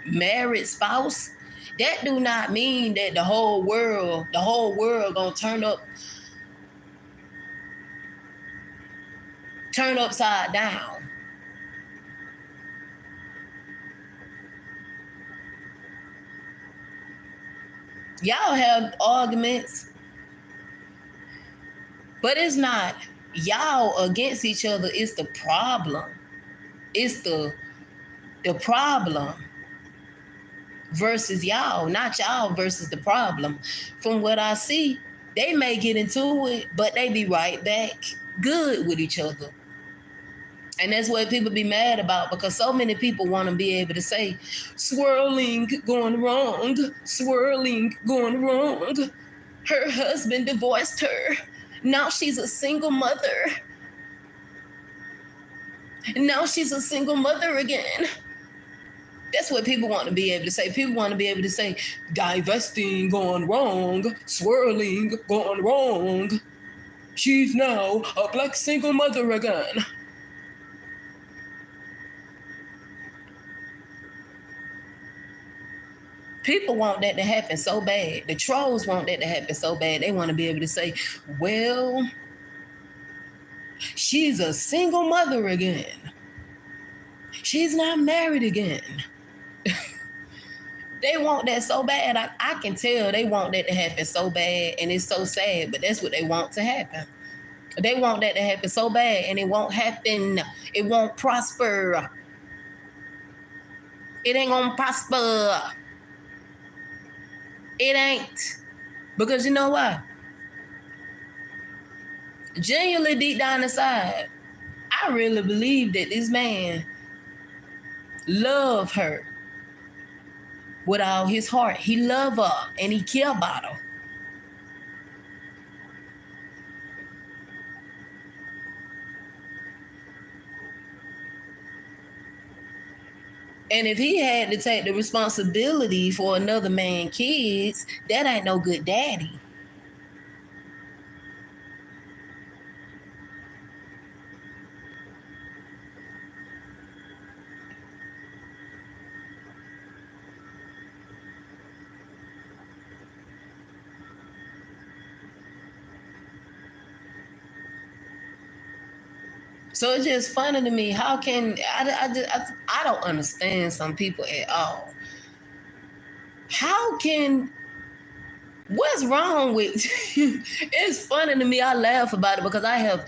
married spouse, that do not mean that the whole world gonna turn upside down. Y'all have arguments, but it's not y'all against each other. It's the problem. It's the problem versus y'all, not y'all versus the problem. From what I see, they may get into it, but they be right back good with each other. And that's what people be mad about, because so many people want to be able to say, swirling going wrong, swirling going wrong. Her husband divorced her. Now she's a single mother. Now she's a single mother again. That's what people want to be able to say. People want to be able to say, divesting gone wrong, swirling gone wrong. She's now a black single mother again. People want that to happen so bad. The trolls want that to happen so bad. They want to be able to say, well, she's a single mother again. She's not married again. They want that so bad. I can tell they want that to happen so bad, and it's so sad, but that's what they want to happen. They want that to happen so bad, and it won't happen. It won't prosper. It ain't gonna prosper. It ain't. Because you know why? Genuinely deep down inside, I really believe that this man loved her with all his heart. He loved her and he cared about her. And if he had to take the responsibility for another man's kids, that ain't no good daddy. So it's just funny to me. How can I don't understand some people at all. How can what's wrong with it's funny to me. I laugh about it because I have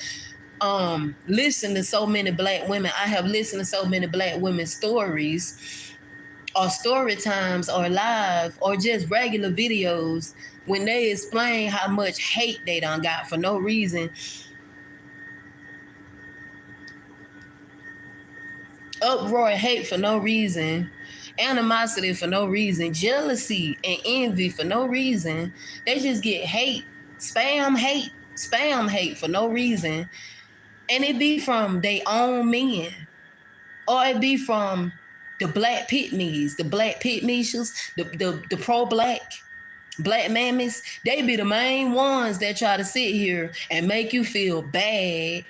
listened to so many black women. I have listened to so many black women's stories or story times or live or just regular videos when they explain how much hate they done got for no reason. Uproar, hate for no reason, animosity for no reason, jealousy and envy for no reason. They just get spam hate for no reason. And it be from their own men. Or it be from the black pitmeys, the pro-black, black mammies. They be the main ones that try to sit here and make you feel bad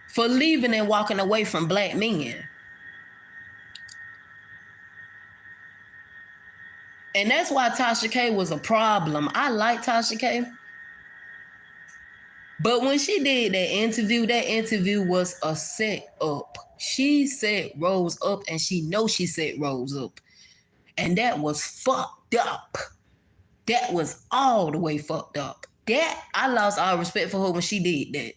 for leaving and walking away from black men. And that's why Tasha K was a problem. I like Tasha K. But when she did that interview was a set up. She set Rose up and she knows she set Rose up. And that was fucked up. That was all the way fucked up. That, I lost all respect for her when she did that.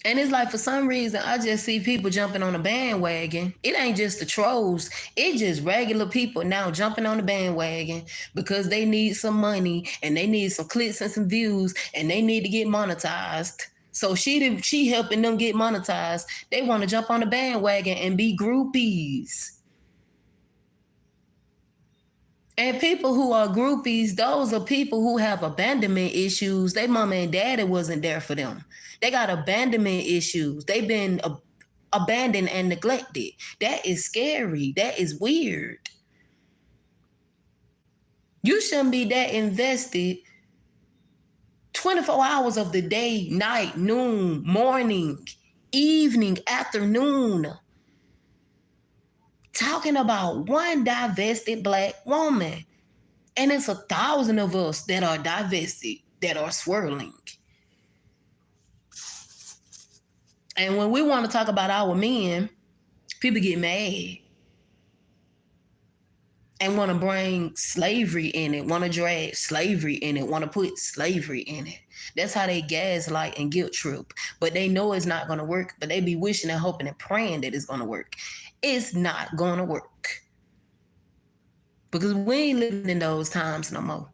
And it's like, for some reason, I just see people jumping on a bandwagon. It ain't just the trolls. It's just regular people now jumping on the bandwagon because they need some money and they need some clicks and some views and they need to get monetized. So she helping them get monetized. They want to jump on the bandwagon and be groupies. And people who are groupies, those are people who have abandonment issues. Their mama and daddy wasn't there for them. They got abandonment issues. They've been abandoned and neglected. That is scary. That is weird. You shouldn't be that invested 24 hours of the day, night, noon, morning, evening, afternoon, talking about one divested black woman. And it's 1,000 of us that are divested, that are swirling. And when we want to talk about our men, people get mad and want to bring slavery in it, want to drag slavery in it, want to put slavery in it. That's how they gaslight and guilt trip. But they know it's not going to work, but they be wishing and hoping and praying that it's going to work. It's not going to work. Because we ain't living in those times no more.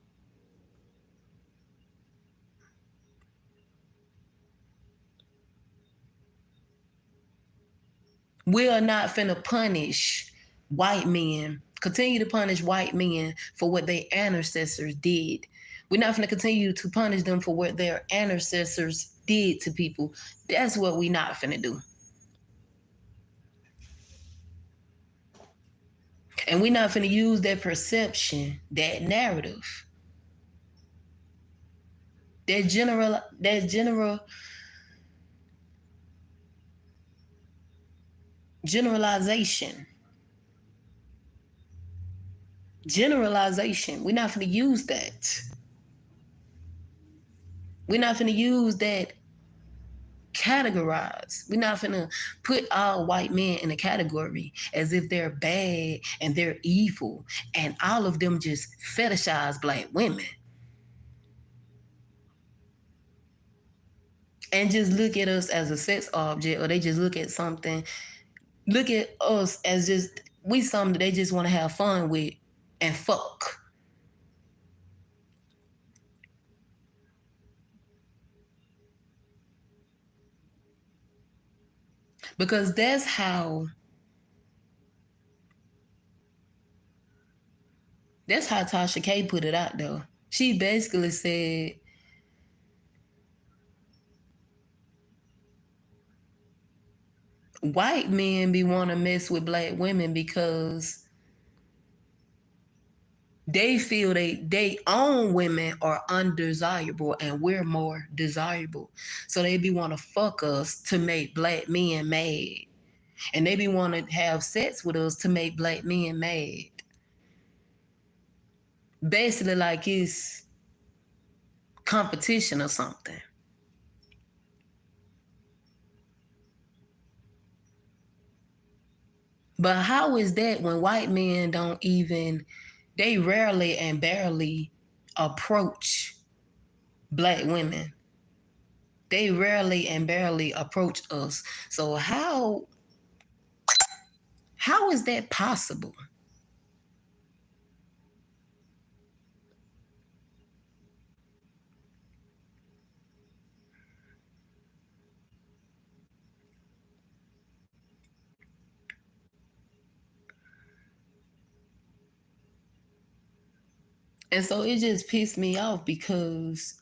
We are not finna punish white men, continue to punish white men for what their ancestors did. We're not finna continue to punish them for what their ancestors did to people, that's what we not finna do. And we not finna use that perception, that narrative, that generalization. Generalization. We're not finna use that. We're not finna use that categorize. We're not finna put all white men in a category as if they're bad and they're evil and all of them just fetishize black women. And just look at us as a sex object, or they just look at us as just we something that they just want to have fun with and fuck. Because that's how Tasha K put it out though. She basically said, white men be want to mess with black women because they feel they own women are undesirable and we're more desirable. So they be want to fuck us to make black men mad. And they be want to have sex with us to make black men mad. Basically like it's competition or something. But how is that when white men they rarely and barely approach black women? They rarely and barely approach us. So how is that possible? And so it just pissed me off because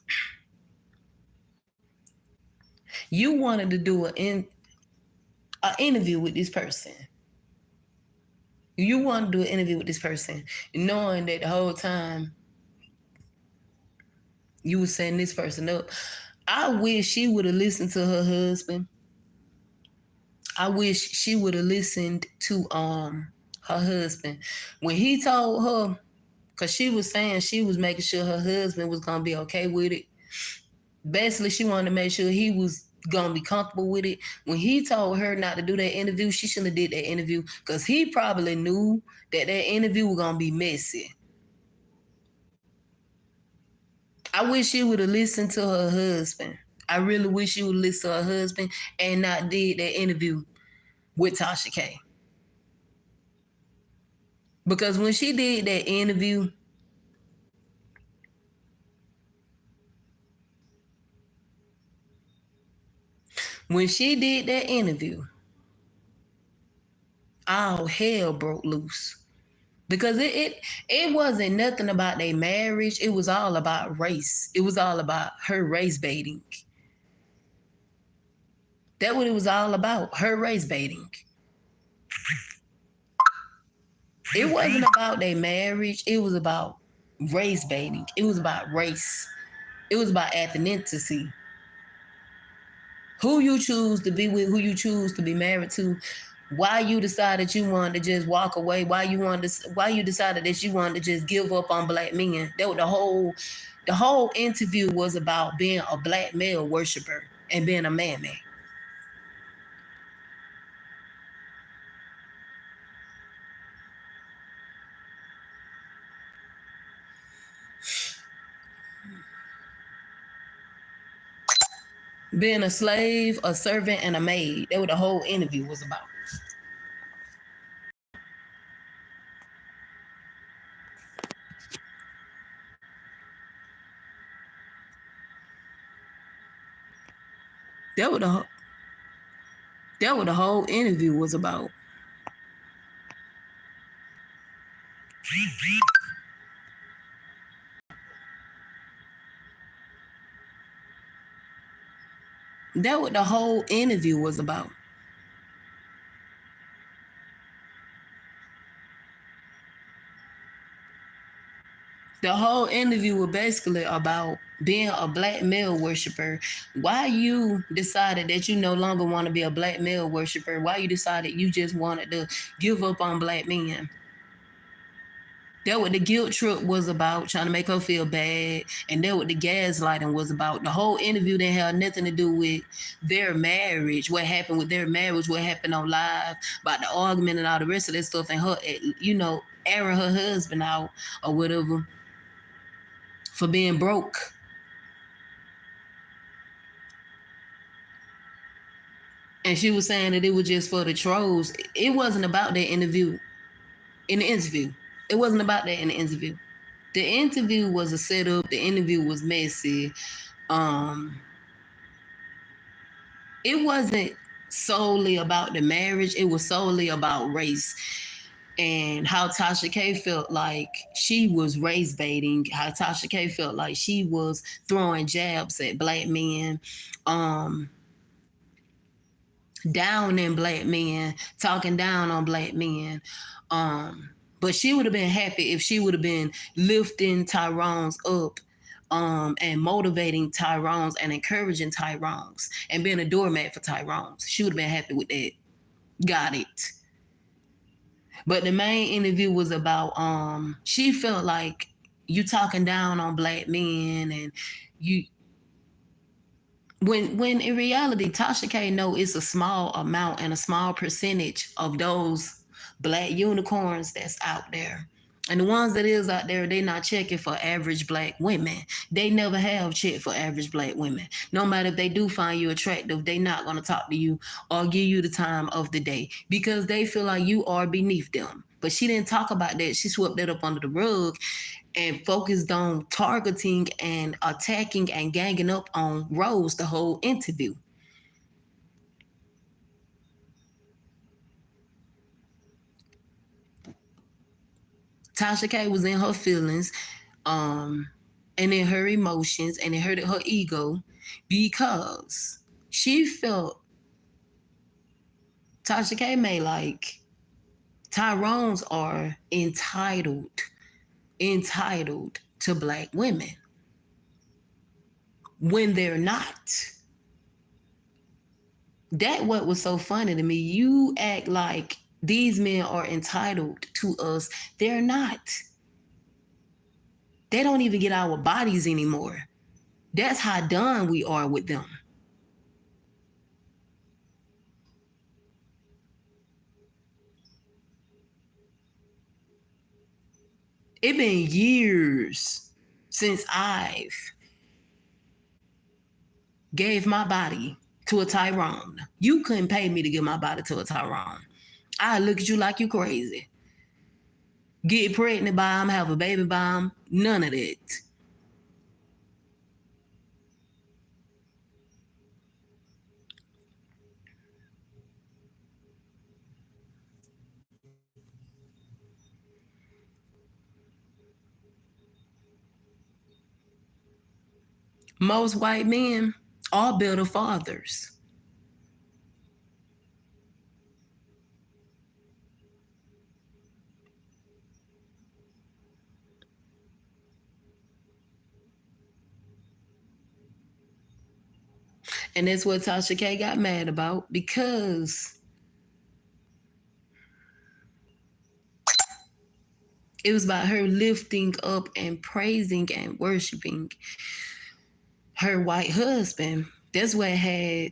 you wanted to do an interview with this person. You want to do an interview with this person, knowing that the whole time you were setting this person up. I wish she would have listened to her husband. I wish she would have listened to her husband when he told her, because she was saying she was making sure her husband was gonna be okay with it. Basically, she wanted to make sure he was gonna be comfortable with it. When he told her not to do that interview, she shouldn't have did that interview because he probably knew that interview was gonna be messy. I wish she would have listened to her husband. I really wish she would listen to her husband and not did that interview with Tasha K. Because when she did that interview, all hell broke loose. Because it wasn't nothing about their marriage. It was all about race. It was all about her race baiting. That's what it was all about, her race baiting. It wasn't about their marriage. It was about race baiting. It was about race. It was about ethnicity. Who you choose to be with, who you choose to be married to, why you decided you wanted to just walk away, why you decided that you wanted to just give up on black men. That was the whole interview was about being a black male worshiper and being a man. Being a slave, a servant, and a maid. That what the whole interview was about. That what the whole interview was about. That what the whole interview was about. The whole interview was basically about being a black male worshiper. Why you decided that you no longer want to be a black male worshiper? Why you decided you just wanted to give up on black men? That what the guilt trip was about, trying to make her feel bad, and that what the gaslighting was about. The whole interview didn't have nothing to do with their marriage, what happened with their marriage, what happened on live, about the argument and all the rest of that stuff, and her, airing her husband out or whatever for being broke. And she was saying that it was just for the trolls. It wasn't about that interview. In the interview, it wasn't about that in the interview. The interview was a setup. The interview was messy. Um, it wasn't solely about the marriage. It was solely about race and how Tasha K felt like she was race baiting. How Tasha K felt like she was throwing jabs at black men. Down in black men, talking down on black men. But she would have been happy if she would have been lifting Tyrone's up, and motivating Tyrone's and encouraging Tyrone's and being a doormat for Tyrone's. She would have been happy with that. Got it. But the main interview was about she felt like you talking down on black men, and you when in reality, Tasha K know it's a small amount and a small percentage of those black unicorns that's out there. And the ones that is out there, they not checking for average black women. They never have checked for average black women. No matter if they do find you attractive, they not gonna talk to you or give you the time of the day because they feel like you are beneath them. But she didn't talk about that. She swept that up under the rug and focused on targeting and attacking and ganging up on Rose the whole interview. Tasha K was in her feelings, and in her emotions, and it hurted her ego because she felt Tasha K made like Tyrone's are entitled to black women when they're not. That what was so funny to me. You act like these men are entitled to us. They're not. They don't even get our bodies anymore. That's how done we are with them. It been years since I've gave my body to a Tyrone. You couldn't pay me to give my body to a Tyrone. I look at you like you crazy. Get pregnant by him, have a baby by him, none of that. Most white men are better fathers. And that's what Tasha K got mad about because it was about her lifting up and praising and worshiping her white husband. That's what had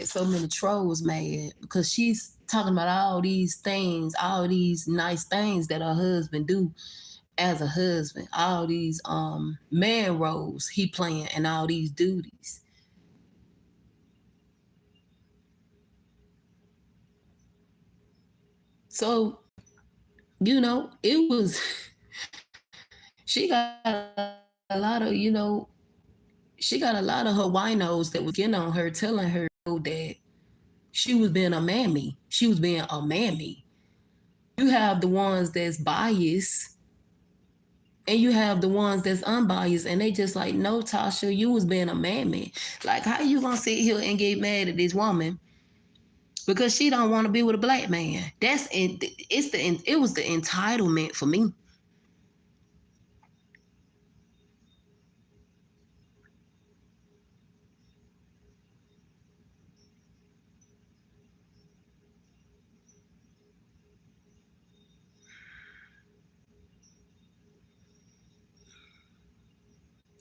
so many trolls mad because she's talking about all these things, all these nice things that her husband do as a husband, all these man roles he playing and all these duties. So, it was she got a lot of, she got a lot of her winos that was getting on her, telling her that she was being a mammy. She was being a mammy. You have the ones that's biased And you have the ones that's unbiased and they just like, no, Tasha, you was being a man. Like, how you gonna sit here and get mad at this woman because she don't want to be with a black man? It was the entitlement for me.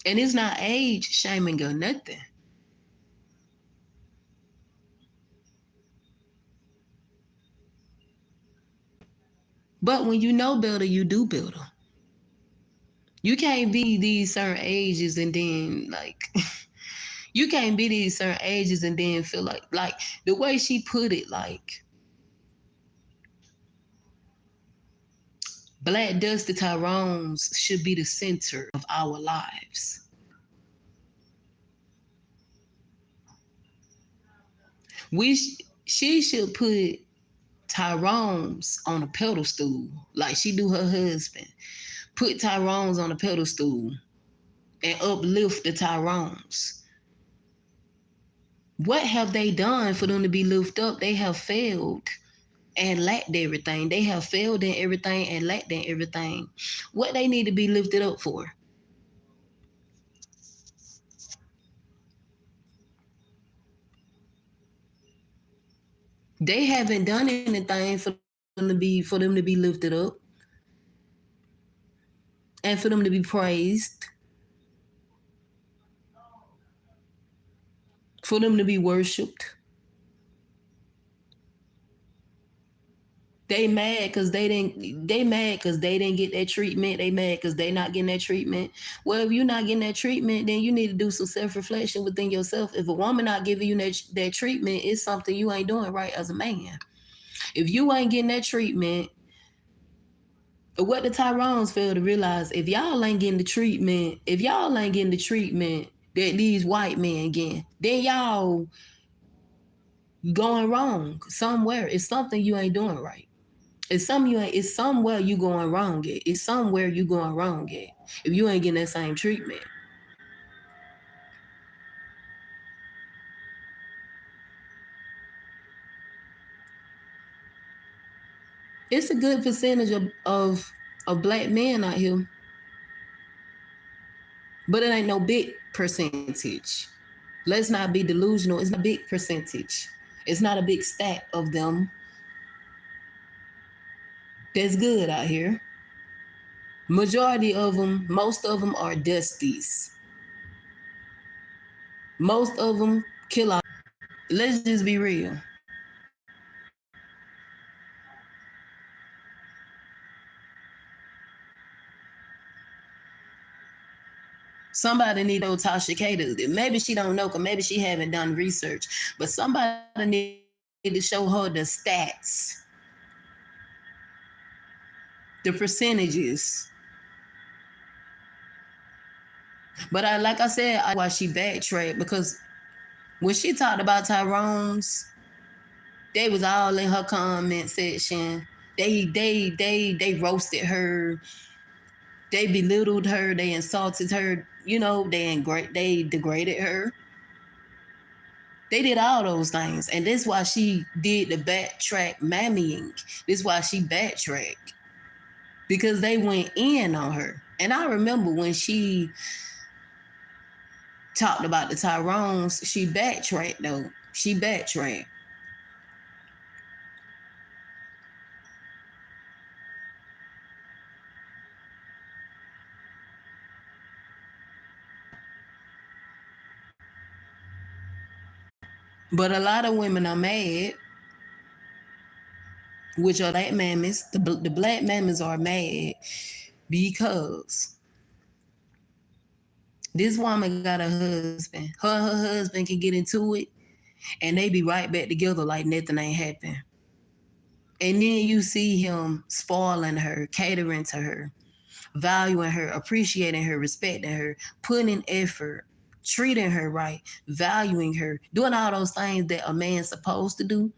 And it's not age shaming or nothing. But when you know better, you do better. You can't be these certain ages and then like you can't be these certain ages and then feel like the way she put it, like Black Dusty Tyrone's should be the center of our lives. We she should put Tyrone's on a pedestal like she do her husband. Put Tyrone's on a pedestal and uplift the Tyrones. What have they done for them to be lifted up? They have failed and lacked everything. They have failed in everything and lacked in everything. What they need to be lifted up for? They haven't done anything for them to be lifted up and for them to be praised, for them to be worshipped. They mad because they didn't. They mad because they didn't get that treatment. They mad because they not getting that treatment. Well, if you're not getting that treatment, then you need to do some self reflection within yourself. If a woman not giving you that treatment, it's something you ain't doing right as a man. If you ain't getting that treatment, what the Tyrones fail to realize, if y'all ain't getting the treatment that these white men getting, then y'all going wrong somewhere. It's something you ain't doing right. It's somewhere you going wrong at. It's somewhere you going wrong at. If you ain't getting that same treatment. It's a good percentage of black men out here, but it ain't no big percentage. Let's not be delusional. It's not a big percentage. It's not a big stack of them that's good out here. Majority of them, most of them are dusties. Most of them kill out. Let's just be real. Somebody need to know Tasha K. Maybe she don't know, cause maybe she haven't done research. But somebody need to show her the stats, the percentages. But like I said, why she backtracked because when she talked about Tyrone's, they was all in her comment section. They roasted her. They belittled her. They insulted her. They degraded her. They did all those things, and that's why she did the backtrack mammying. This is why she backtracked because they went in on her. And I remember when she talked about the Tyrones, she backtracked though. She backtracked. But a lot of women are mad, which are black mammies. The black mammies are mad because this woman got a husband. Her husband can get into it, and they be right back together like nothing ain't happened. And then you see him spoiling her, catering to her, valuing her, appreciating her, respecting her, putting in effort, treating her right, valuing her, doing all those things that a man's supposed to do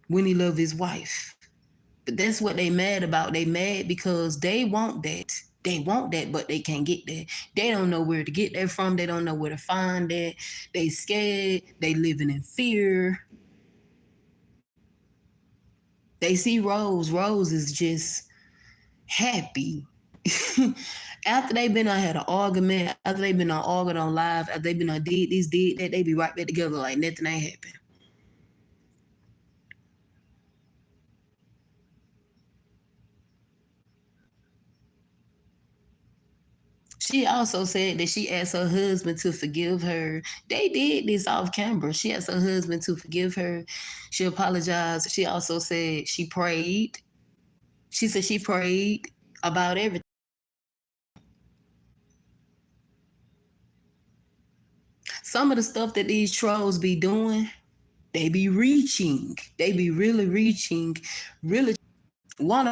when he love his wife. But that's what they mad about. They mad because they want that. They want that, but they can't get that. They don't know where to get that from. They don't know where to find that. They scared. They living in fear. They see Rose. Rose is just happy. After they been on had an argument, after they been on argued on live, after they been on did this, did that, they be right back together like nothing ain't happened. She also said that she asked her husband to forgive her. They did this off camera. She asked her husband to forgive her. She apologized. She also said she prayed. She said she prayed about everything. Some of the stuff that these trolls be doing, they be reaching. They be really reaching, really. One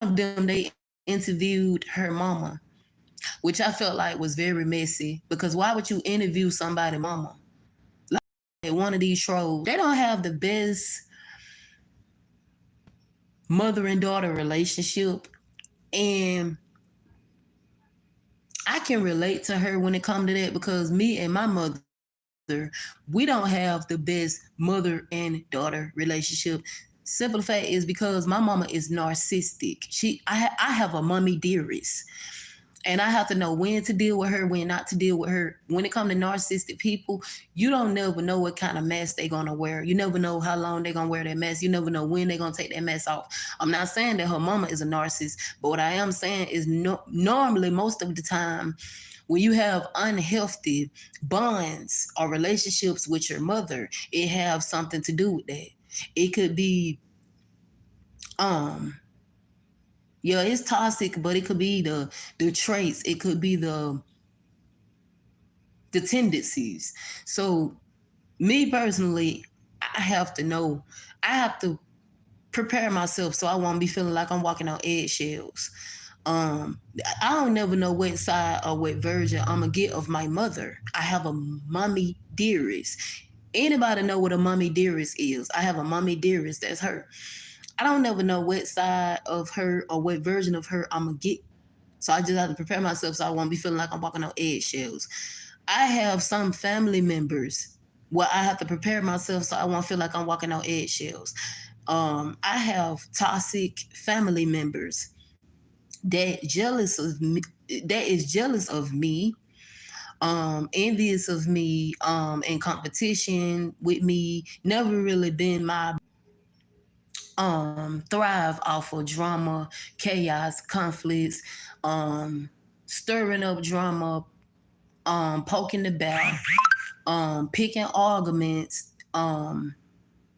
of them, they interviewed her mama, which I felt like was very messy because why would you interview somebody mama? Like one of these trolls, they don't have the best mother and daughter relationship. And I can relate to her when it comes to that because me and my mother, we don't have the best mother and daughter relationship. Simple fact is because my mama is narcissistic. I have a mommy dearest. And I have to know when to deal with her, when not to deal with her. When it comes to narcissistic people, you don't never know what kind of mask they're gonna wear. You never know how long they're gonna wear that mask. You never know when they're gonna take that mask off. I'm not saying that her mama is a narcissist, but what I am saying is normally most of the time when you have unhealthy bonds or relationships with your mother, it have something to do with that. It could be um yeah, it's toxic, but it could be the traits, it could be the tendencies. So me personally, I have to know, I have to prepare myself so I won't be feeling like I'm walking on eggshells. I don't never know what side or what version I'm gonna get of my mother. I have a mommy dearest. Anybody know what a mommy dearest is? I have a mommy dearest. That's her. I don't never know what side of her or what version of her I'm gonna get. So I just have to prepare myself so I won't be feeling like I'm walking on eggshells. I have some family members where I have to prepare myself so I won't feel like I'm walking on eggshells. I have toxic family members that jealous of me, that is jealous of me, envious of me, in competition with me, never really been my thrive off of drama, chaos, conflicts, stirring up drama, poking the bear, picking arguments.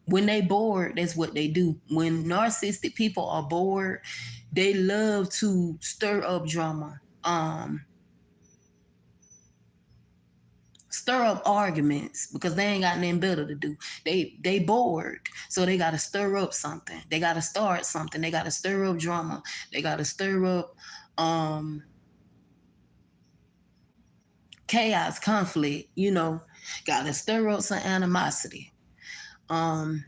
When they bored, that's what they do. When narcissistic people are bored, they love to stir up drama, stir up arguments because they ain't got nothing better to do. They bored, so they gotta stir up something. They gotta start something. They gotta stir up drama. They gotta stir up chaos, conflict. Gotta stir up some animosity. Um,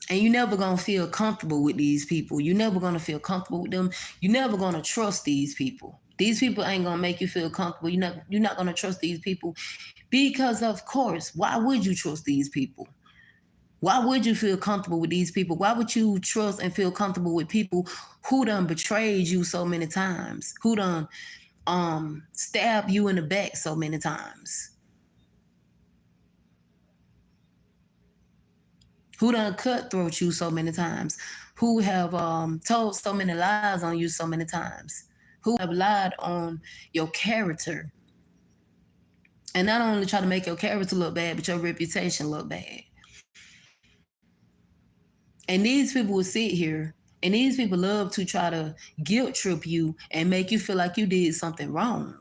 and you never gonna feel comfortable with these people. You never gonna feel comfortable with them. You never gonna trust these people. These people ain't gonna make you feel comfortable. You're not gonna trust these people because, of course, why would you trust these people? Why would you feel comfortable with these people? Why would you trust and feel comfortable with people who done betrayed you so many times? Who done stabbed you in the back so many times? Who done cutthroat you so many times? Who have told so many lies on you so many times? Who have lied on your character? And not only try to make your character look bad, but your reputation look bad. And these people will sit here and these people love to try to guilt trip you and make you feel like you did something wrong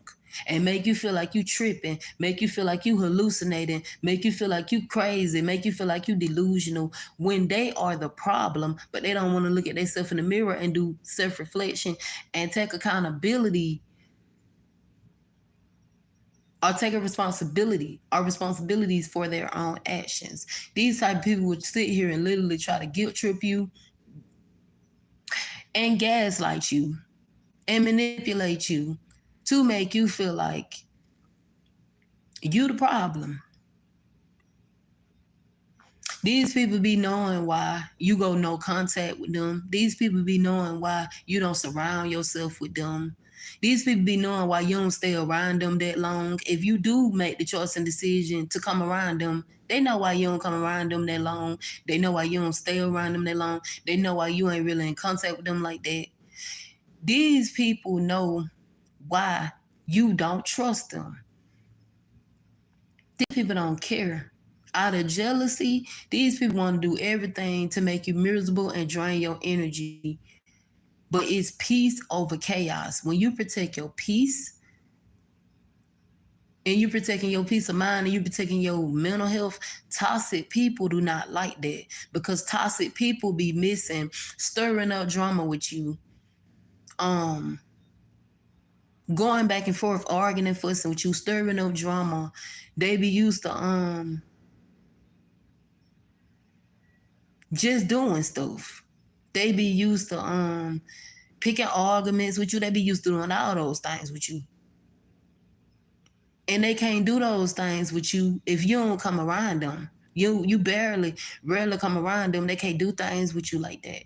and make you feel like you tripping, make you feel like you hallucinating, make you feel like you crazy, make you feel like you delusional when they are the problem, but they don't want to look at themselves in the mirror and do self-reflection and take accountability or take a responsibility or responsibilities for their own actions. These type of people would sit here and literally try to guilt trip you, and gaslight you and manipulate you to make you feel like you the problem. These people be knowing why you go no contact with them. These people be knowing why you don't surround yourself with them. These people be knowing why you don't stay around them that long. If you do make the choice and decision to come around them, they know why you don't come around them that long. They know why you don't stay around them that long. They know why you ain't really in contact with them like that. These people know why you don't trust them. These people don't care. Out of jealousy, these people want to do everything to make you miserable and drain your energy. But it's peace over chaos. When you protect your peace and you protecting your peace of mind and you protecting your mental health, toxic people do not like that because toxic people be missing, stirring up drama with you. Um, Going back and forth, arguing and fussing with you, stirring up drama. They be used to just doing stuff. They be used to picking arguments with you. They be used to doing all those things with you. And they can't do those things with you if you don't come around them. You rarely come around them. They can't do things with you like that.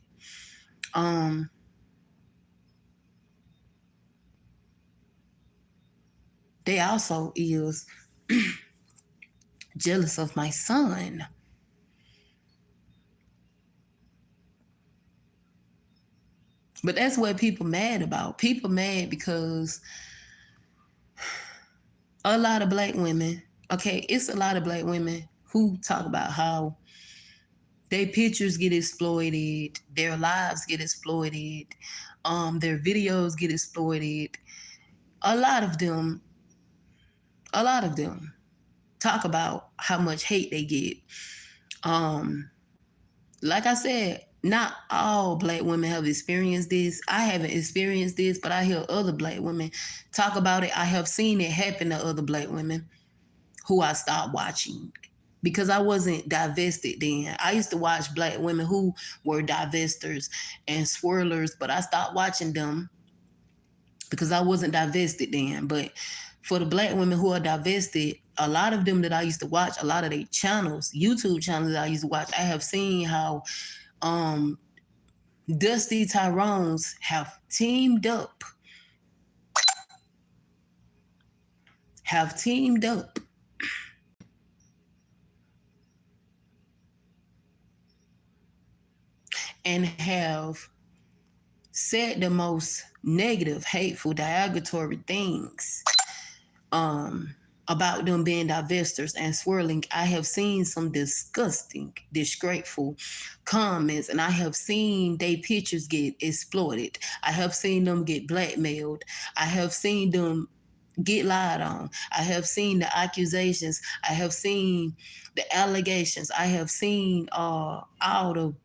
They also is jealous of my son. But that's what people mad about. People mad because a lot of black women, okay, it's a lot of black women who talk about how their pictures get exploited, their lives get exploited, their videos get exploited. A lot of them, a lot of them talk about how much hate they get. Um, like I said, not all black women have experienced this. I haven't experienced this, but I hear other black women talk about it. I have seen it happen to other black women who I stopped watching because I wasn't divested then. I used to watch black women who were divestors and swirlers, but I stopped watching them because I wasn't divested then. But for the black women who are divested, a lot of them that I used to watch, a lot of their channels, YouTube channels that I used to watch, I have seen how Dusty Tyrones have teamed up, have teamed up and have said the most negative, hateful, derogatory things about them being divestors and swirling. I have seen some disgusting, disgraceful comments, and I have seen their pictures get exploited. I have seen them get blackmailed. I have seen them get lied on. I have seen the accusations. I have seen the allegations. I have seen all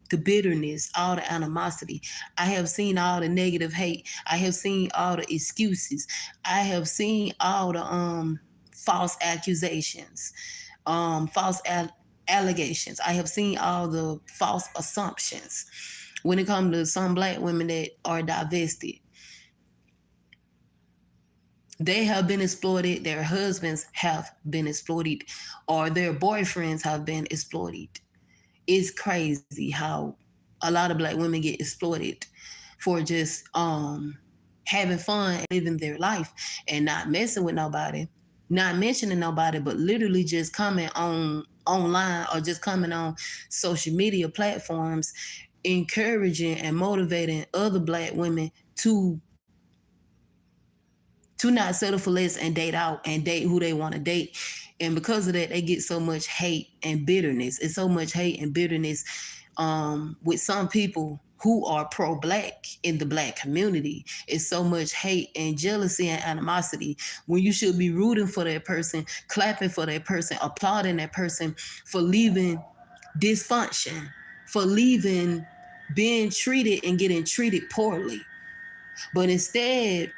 the bitterness, all the animosity. I have seen all the negative hate. I have seen all the excuses. I have seen all the false accusations, false allegations. I have seen all the false assumptions when it comes to some black women that are divested. They have been exploited, their husbands have been exploited, or their boyfriends have been exploited. It's crazy how a lot of black women get exploited for just having fun and living their life and not messing with nobody, not mentioning nobody, but literally just coming on online or just coming on social media platforms, encouraging and motivating other black women to not settle for less and date out and date who they want to date. And because of that, they get so much hate and bitterness. It's so much hate and bitterness with some people who are pro-black in the black community. It's so much hate and jealousy and animosity when you should be rooting for that person, clapping for that person, applauding that person for leaving dysfunction, for leaving being treated and getting treated poorly. But instead,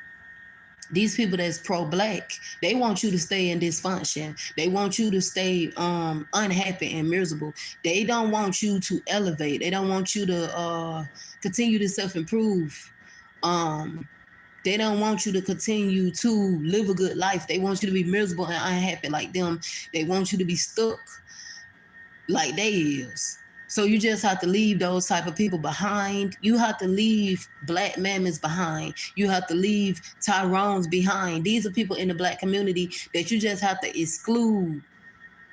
These people that's pro-black, they want you to stay in dysfunction. They want you to stay unhappy and miserable. They don't want you to elevate. They don't want you to continue to self-improve. um they don't want you to continue to live a good life. They want you to be miserable and unhappy like them. They want you to be stuck like they is. So you just have to leave those type of people behind. You have to leave black mammoths behind. You have to leave Tyrones behind. These are people in the black community that you just have to exclude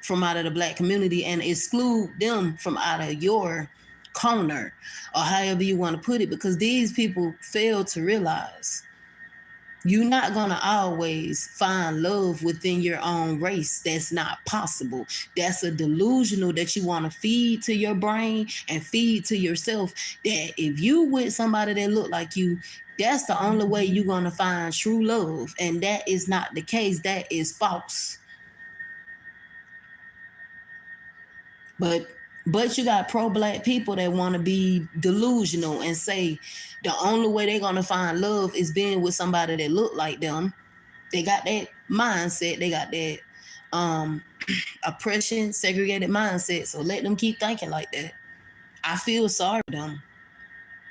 from out of the black community and exclude them from out of your corner, or however you want to put it, because these people fail to realize you're not going to always find love within your own race. That's not possible. That's a delusional that you want to feed to your brain and feed to yourself, that if you with somebody that look like you, that's the only way you're going to find true love. And that is not the case. That is false. But you got pro-black people that want to be delusional and say the only way they're going to find love is being with somebody that look like them. They got that mindset. They got that oppression, segregated mindset. So let them keep thinking like that. I feel sorry for them.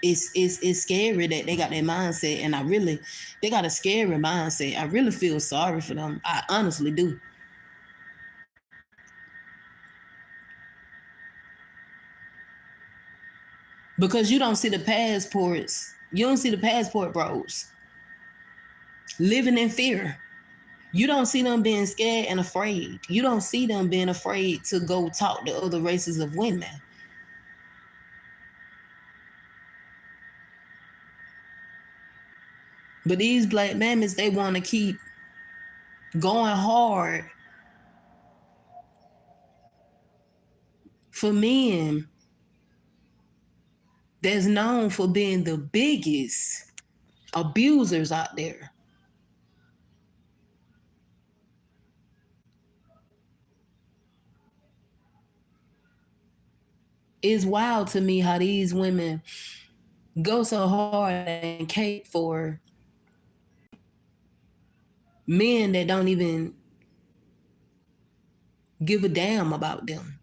It's scary that they got that mindset, and they got a scary mindset. I really feel sorry for them. I honestly do. Because you don't see the passports. You don't see the passport bros living in fear. You don't see them being scared and afraid. You don't see them being afraid to go talk to other races of women. But these black mammoths, they want to keep going hard for men that's known for being the biggest abusers out there. It's wild to me how these women go so hard and cape for men that don't even give a damn about them.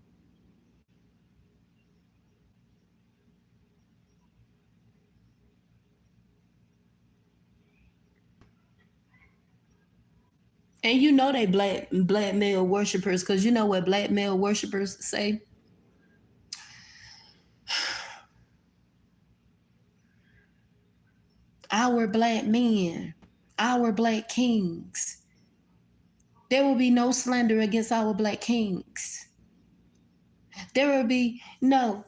And you know they black male worshipers, because you know what black male worshipers say? Our black men, our black kings. There will be no slander against our black kings. There will be no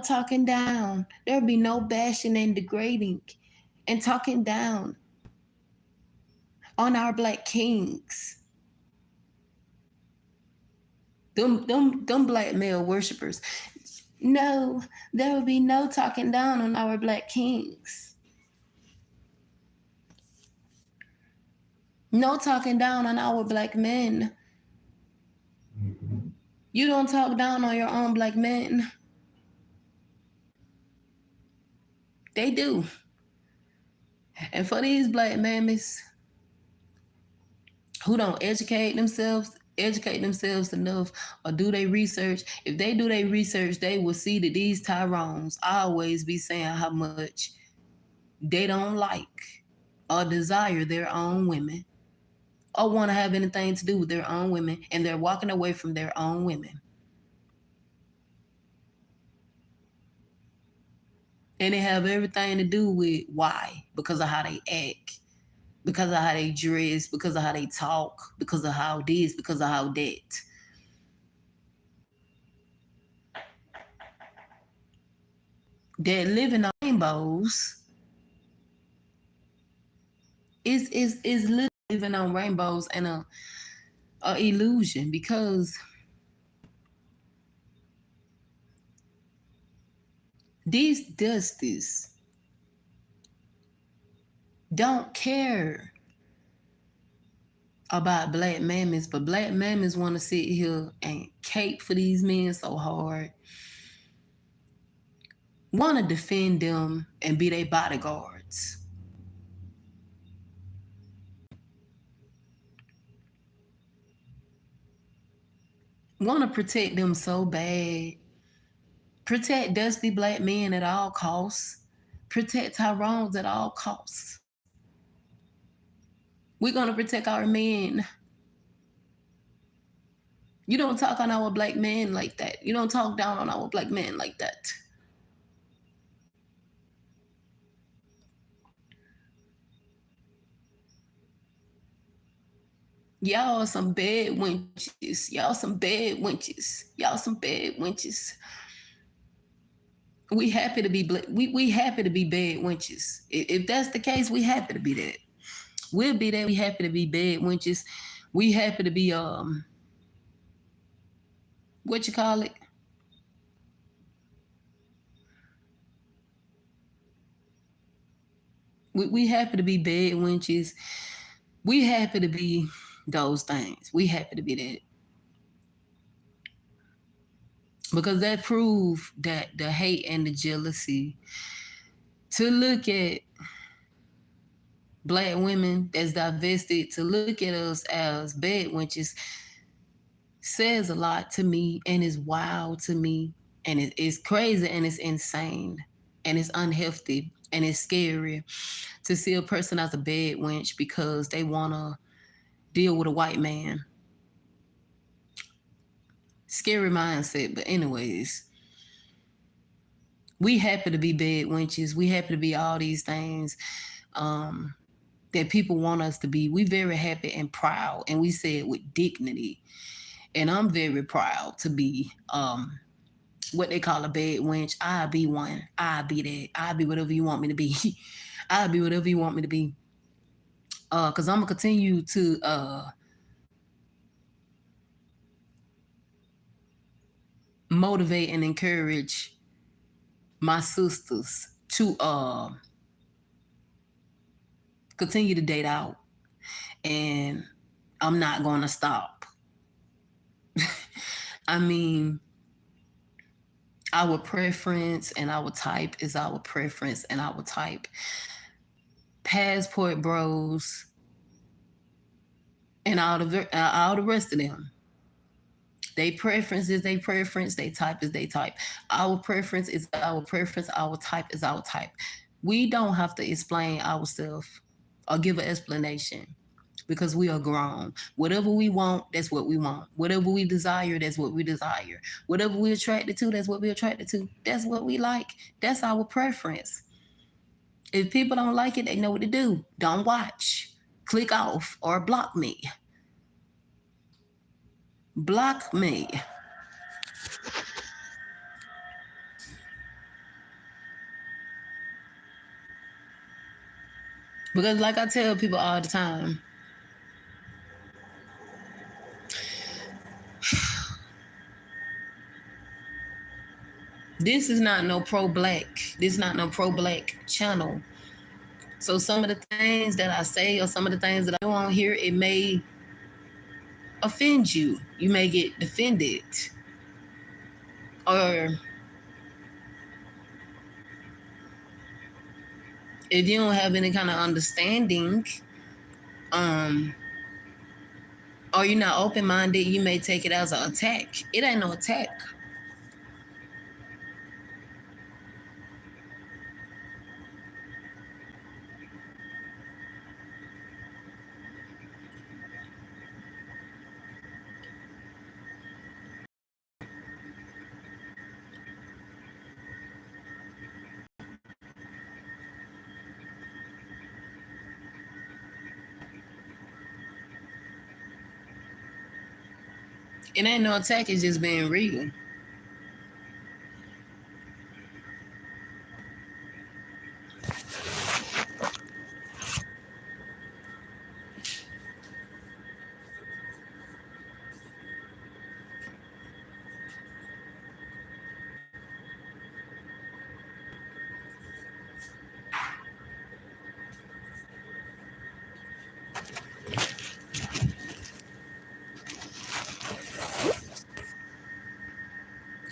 talking down. There will be no bashing and degrading and talking down on our black kings. Them black male worshipers. No, there will be no talking down on our black kings. No talking down on our black men. You don't talk down on your own black men. They do. And for these black mammies who don't educate themselves enough, or do their research, if they do their research, they will see that these Tyrones always be saying how much they don't like or desire their own women, or want to have anything to do with their own women, and they're walking away from their own women. And it have everything to do with why? Because of how they act, because of how they dress, because of how they talk, because of how this, because of how that. That living on rainbows is literally living on rainbows and a illusion, because these dusties don't care about black mammoths, but black mammoths want to sit here and cape for these men so hard, want to defend them and be their bodyguards. Want to protect them so bad. Protect dusty black men at all costs. Protect Tyrone's at all costs. We're gonna protect our men. You don't talk on our black men like that. You don't talk down on our black men like that. Y'all are some bad wenches. Y'all some bad wenches. Y'all some bad wenches. We happy to be we happy to be bad wenches. If that's the case, we happy to be that. We'll be that. We happy to be bad wenches. We happy to be what you call it? We happy to be bad wenches. We happy to be those things. We happy to be that. Because that prove that the hate and the jealousy to look at black women that's divested, to look at us as bad wenches says a lot to me and is wild to me, and it's crazy and it's insane and it's unhealthy and it's scary to see a person as a bad wench because they want to deal with a white man. Scary mindset. But anyways, we happy to be bad wenches. We happy to be all these things um, that people want us to be. We very happy and proud, and we say it with dignity. And I'm very proud to be what they call a bad wench. I'll be one. I'll be that. I'll be whatever you want me to be. I'll be whatever you want me to be. Cause I'm gonna continue to motivate and encourage my sisters to continue to date out, and I'm not gonna stop. I mean, our preference and our type is our preference and our type. Passport bros and all the rest of them. They preference is they preference. They type is they type. Our preference is our preference. Our type is our type. We don't have to explain ourselves or give an explanation because we are grown. Whatever we want, that's what we want. Whatever we desire, that's what we desire. Whatever we're attracted to, that's what we're attracted to. That's what we like. That's our preference. If people don't like it, they know what to do. Don't watch. Click off or block me. Block me. Because, like I tell people all the time, this is not no pro black. This is not no pro black channel. So some of the things that I say or some of the things that I do on here, it may offend you. You may get defended. Or if you don't have any kind of understanding, um, or you're not open minded, you may take it as an attack. It ain't no attack. It ain't no attack, it's just being real.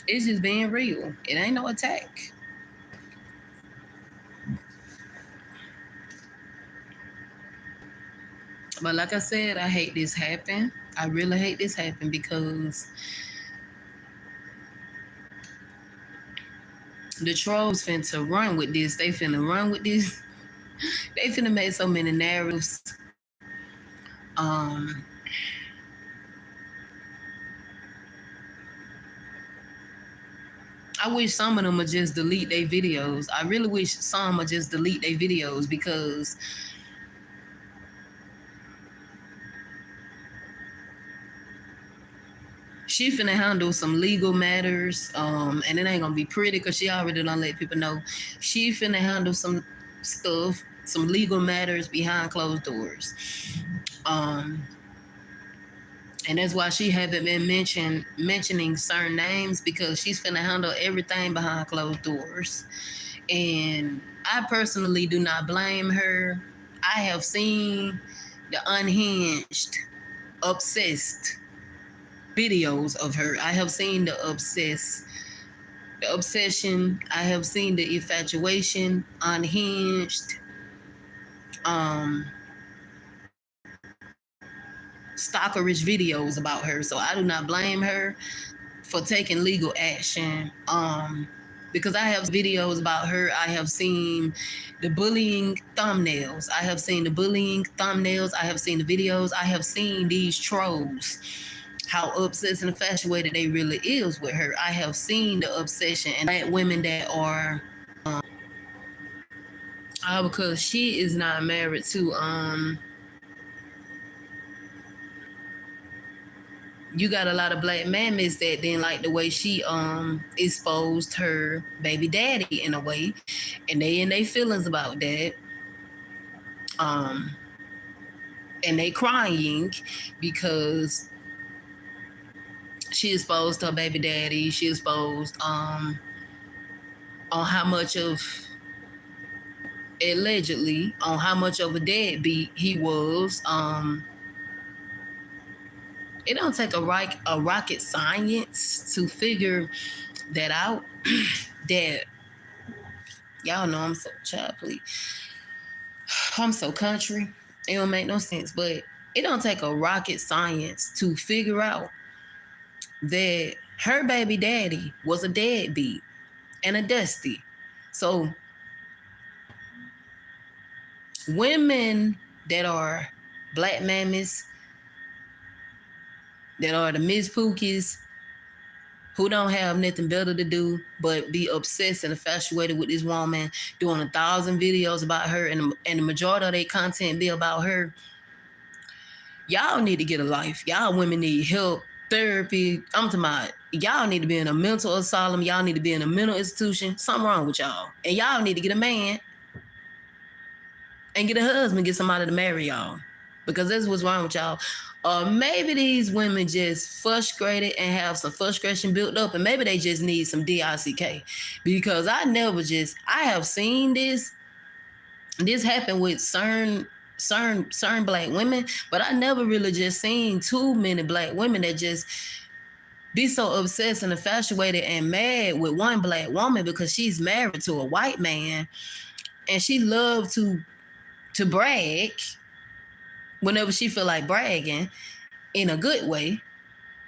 It's just being real. It ain't no attack. But like I said, I hate this happen. I really hate this happen because The trolls finna run with this. They finna run with this. They finna make so many narratives. Um, I wish some of them would just delete their videos. I really wish some would just delete their videos because she finna handle some legal matters. And it ain't gonna be pretty because she already done let people know she finna handle some stuff, some legal matters behind closed doors. Um, and that's why she haven't been mentioning certain names because she's finna handle everything behind closed doors. And I personally do not blame her. I have seen the unhinged, obsessed videos of her. I have seen the obsession. I have seen the infatuation, unhinged, um, stalkerish videos about her. So I do not blame her for taking legal action. Because I have videos about her. I have seen the bullying thumbnails. I have seen the bullying thumbnails. I have seen the videos. I have seen these trolls, how obsessed and infatuated they really is with her. I have seen the obsession and women that are because she is not married to you got a lot of black mammies that didn't like the way she exposed her baby daddy in a way, and they in their feelings about that. Um and they crying because she exposed her baby daddy. She exposed on how much of allegedly on how much of a deadbeat he was. It don't take a rocket science to figure that out. That y'all know I'm so child, please. I'm so country. It don't make no sense, but it don't take a rocket science to figure out that her baby daddy was a deadbeat and a dusty. So women that are black mammies, that are the Miss Pookies, who don't have nothing better to do but be obsessed and infatuated with this woman, doing 1,000 videos about her, and the majority of their content be about her. Y'all need to get a life. Y'all women need help, therapy. I'm talking about y'all need to be in a mental asylum. Y'all need to be in a mental institution. Something wrong with y'all. And y'all need to get a man and get a husband, get somebody to marry y'all. Because that's what's wrong with y'all. Or maybe these women just frustrated and have some frustration built up, and maybe they just need some DICK. Because I have seen this happen with certain black women, but I never really just seen too many black women that just be so obsessed and infatuated and mad with one black woman because she's married to a white man, and she loved to brag whenever she feel like bragging in a good way,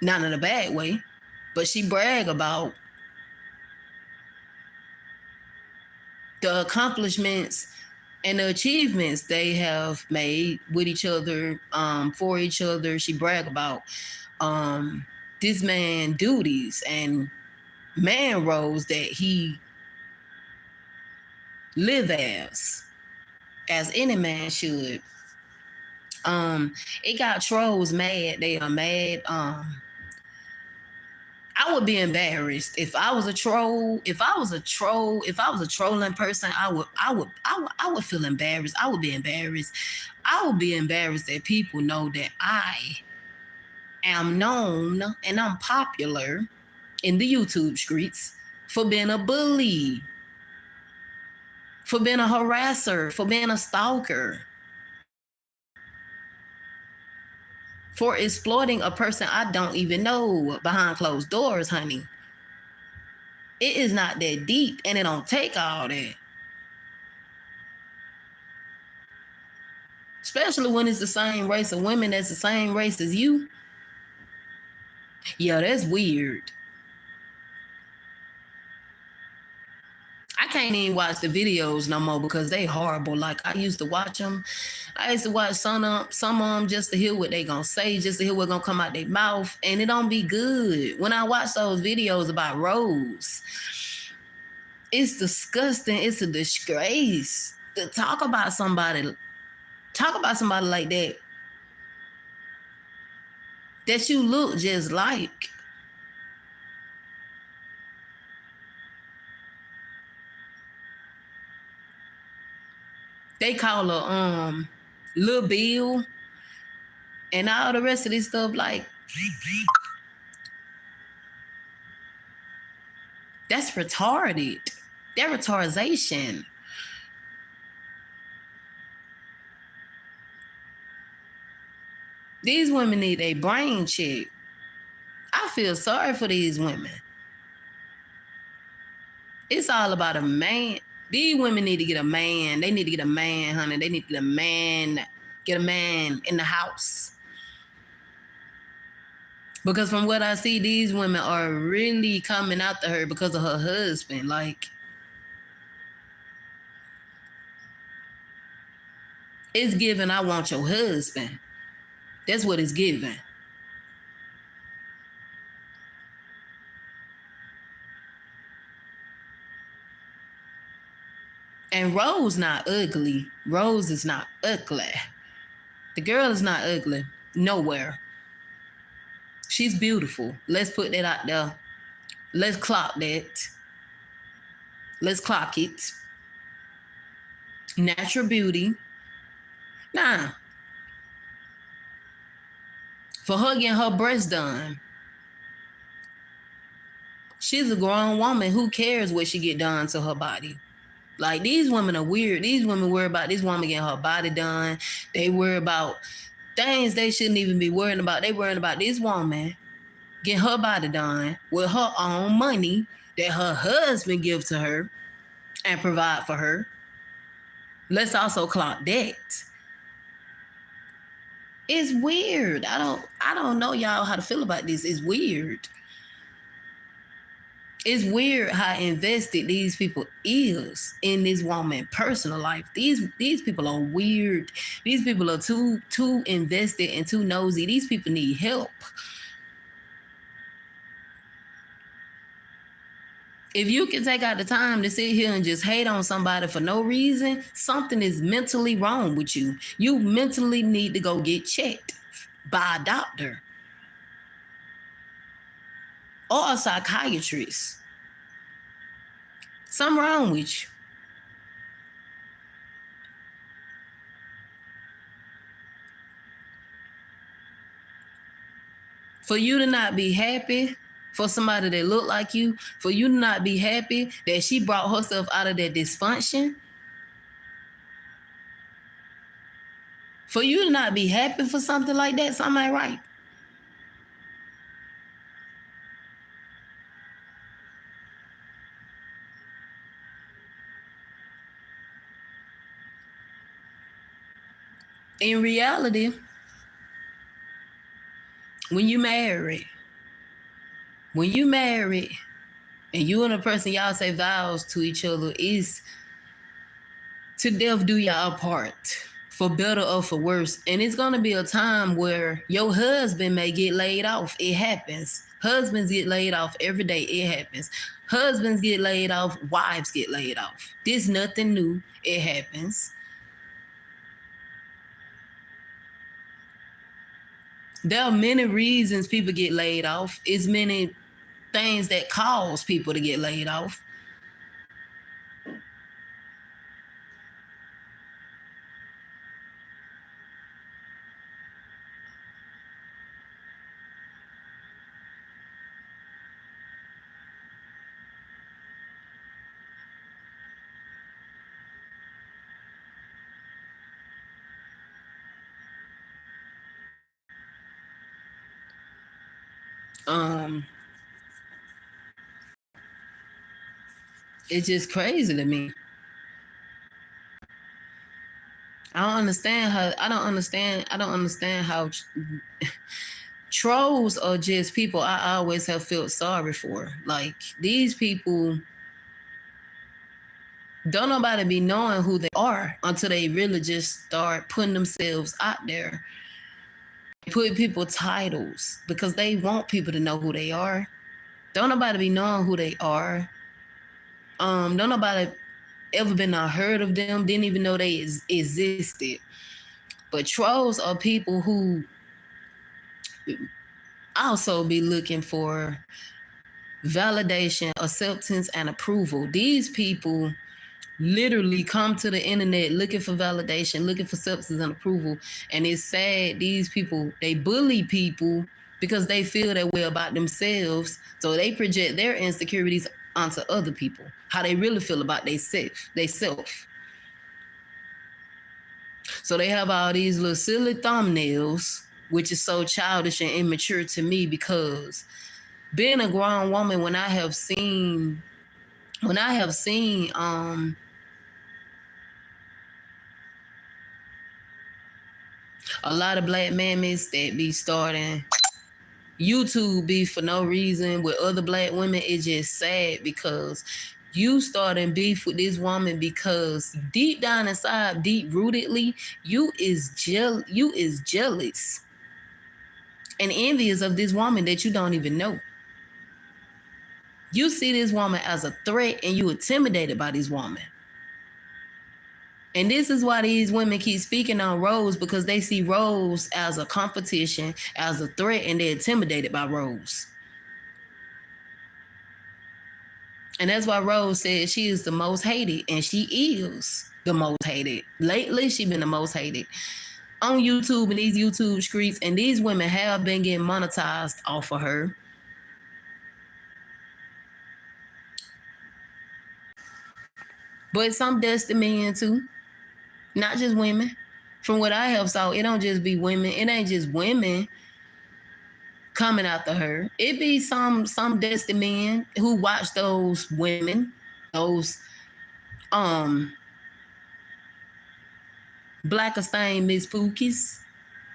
not in a bad way, but she brag about the accomplishments and the achievements they have made with each other, for each other. She brag about this man duties and man roles that he live as any man should. It got trolls mad. They are mad. I would be embarrassed if I was a troll. If I was a trolling person, I would feel embarrassed. I would be embarrassed. I would be embarrassed that people know that I am known and I'm popular in the YouTube streets for being a bully, for being a harasser, for being a stalker, for exploiting a person I don't even know behind closed doors, honey. It is not that deep, and it don't take all that. Especially when it's the same race of women that's the same race as you. Yeah, that's weird. I can't even watch the videos no more because they horrible. Like I used to watch them. I used to watch some of them just to hear what they gonna say, just to hear what gonna come out their mouth, and it don't be good. When I watch those videos about Rose, it's disgusting. It's a disgrace to talk about somebody like that you look just like. They call her Lil Bill and all the rest of this stuff. Like, that's retarded. That retardation. These women need a brain check. I feel sorry for these women. It's all about a man. These women need to get a man. They need to get a man, honey. They need to get a man. Get a man in the house. Because from what I see, these women are really coming after her because of her husband. Like, it's given, I want your husband. That's what it's given. And Rose not ugly. Rose is not ugly. The girl is not ugly. Nowhere. She's beautiful. Let's put that out there. Let's clock that. Let's clock it. Natural beauty. Nah. For her getting her breasts done, she's a grown woman. Who cares what she get done to her body? Like, these women are weird. These women worry about this woman getting her body done. They worry about things they shouldn't even be worrying about. They worrying about this woman getting her body done with her own money that her husband gives to her and provide for her. Let's also clock that. It's weird. I don't know y'all how to feel about this. It's weird. It's weird how invested these people is in this woman's personal life. These people are weird. These people are too invested and too nosy. These people need help. If you can take out the time to sit here and just hate on somebody for no reason, something is mentally wrong with you. You mentally need to go get checked by a doctor or a psychiatrist. Something wrong with you. For you to not be happy for somebody that look like you, for you to not be happy that she brought herself out of that dysfunction, for you to not be happy for something like that, something ain't right. In reality, when you married and you and a person, y'all say vows to each other, is to death do y'all part, for better or for worse. And it's gonna be a time where your husband may get laid off. It happens. Husbands get laid off every day. It happens. Husbands get laid off. Wives get laid off. This nothing new. It happens. There are many reasons people get laid off. It's many things that cause people to get laid off. It's just crazy to me. I don't understand how trolls are just people I always have felt sorry for. Like, these people Don't nobody be knowing who they are until they really just start putting themselves out there. Put people titles because they want people to know who they are. Don't nobody be knowing who they are. Don't nobody ever been heard of them, didn't even know they existed. But trolls are people who also be looking for validation, acceptance, and approval. These people literally come to the internet looking for validation, looking for acceptance and approval. And it's sad, these people, they bully people because they feel that way about themselves. So they project their insecurities onto other people, how they really feel about themselves. So they have all these little silly thumbnails, which is so childish and immature to me, because being a grown woman, when I have seen a lot of black mammies that be starting YouTube beef for no reason with other black women, it's just sad because you starting beef with this woman because deep down inside, deep rootedly, you is jealous and envious of this woman that you don't even know. You see this woman as a threat and you intimidated by this woman. And this is why these women keep speaking on Rose, because they see Rose as a competition, as a threat, and they're intimidated by Rose. And that's why Rose said she is the most hated, and she is the most hated. Lately, she's been the most hated on YouTube and these YouTube streets, and these women have been getting monetized off of her. But some destined men too, not just women. From what I have saw, it don't just be women. It ain't just women coming after her. It be some destined men who watch those women, those blacker stained Miss Pookies,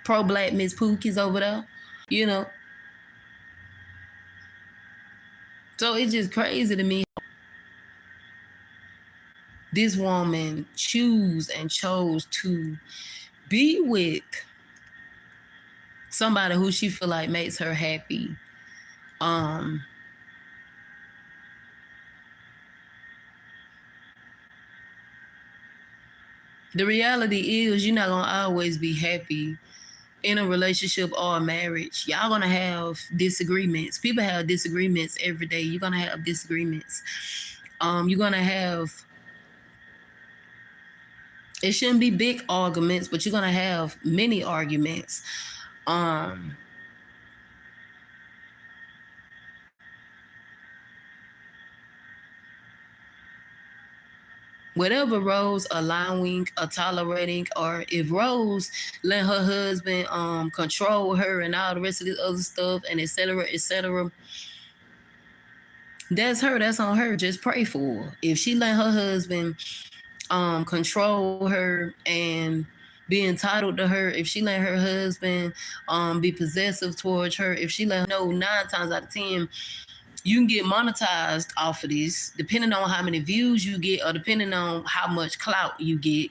pro-black Miss Pookies over there, you know. So it's just crazy to me. This woman chose to be with somebody who she feel like makes her happy. The reality is you're not gonna always be happy in a relationship or a marriage. Y'all gonna have disagreements. People have disagreements every day. You're gonna have disagreements. You're gonna have, it shouldn't be big arguments, but you're gonna have many arguments. Whatever Rose allowing or tolerating, or if Rose let her husband control her and all the rest of this other stuff, and etc., that's her. That's on her. Just pray for her. If she let her husband control her and be entitled to her, if she let her husband be possessive towards her, if she let her know 9 times out of 10 you can get monetized off of this, depending on how many views you get, or depending on how much clout you get,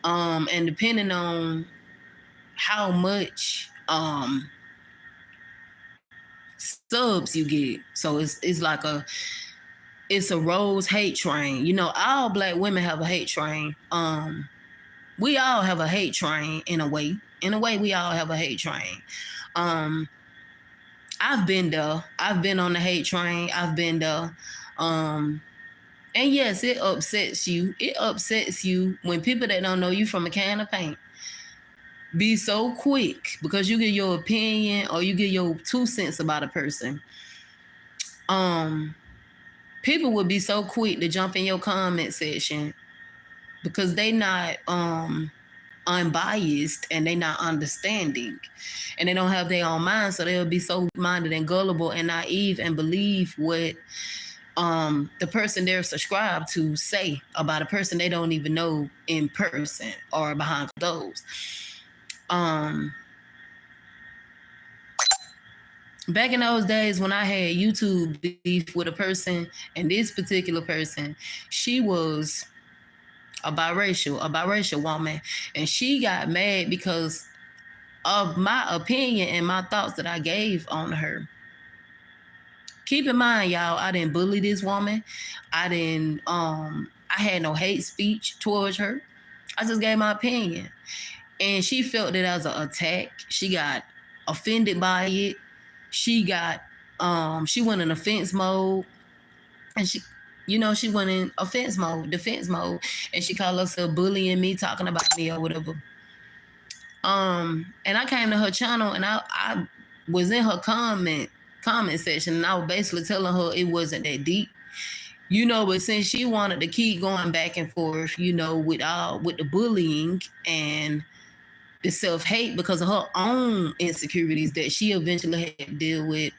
and depending on how much subs you get. So it's like it's a Rose hate train. You know, all black women have a hate train. We all have a hate train in a way. In a way, we all have a hate train. I've been there. I've been on the hate train. I've been there. And yes, it upsets you. It upsets you when people that don't know you from a can of paint be so quick because you give your opinion or you give your 2 cents about a person. People would be so quick to jump in your comment section because they not unbiased and they not understanding and they don't have their own mind, so they'll be so minded and gullible and naive and believe what the person they're subscribed to say about a person they don't even know in person or behind those. Back in those days when I had YouTube beef with a person, and this particular person, she was a biracial woman, and she got mad because of my opinion and my thoughts that I gave on her. Keep in mind, y'all, I didn't bully this woman. I had no hate speech towards her. I just gave my opinion. And she felt it as an attack. She got offended by it. She went in offense mode. And she went in offense mode, defense mode. And she called herself bullying me, talking about me or whatever. And I came to her channel and I was in her comment section, and I was basically telling her it wasn't that deep. But since she wanted to keep going back and forth, with the bullying and the self-hate because of her own insecurities that she eventually had to deal with.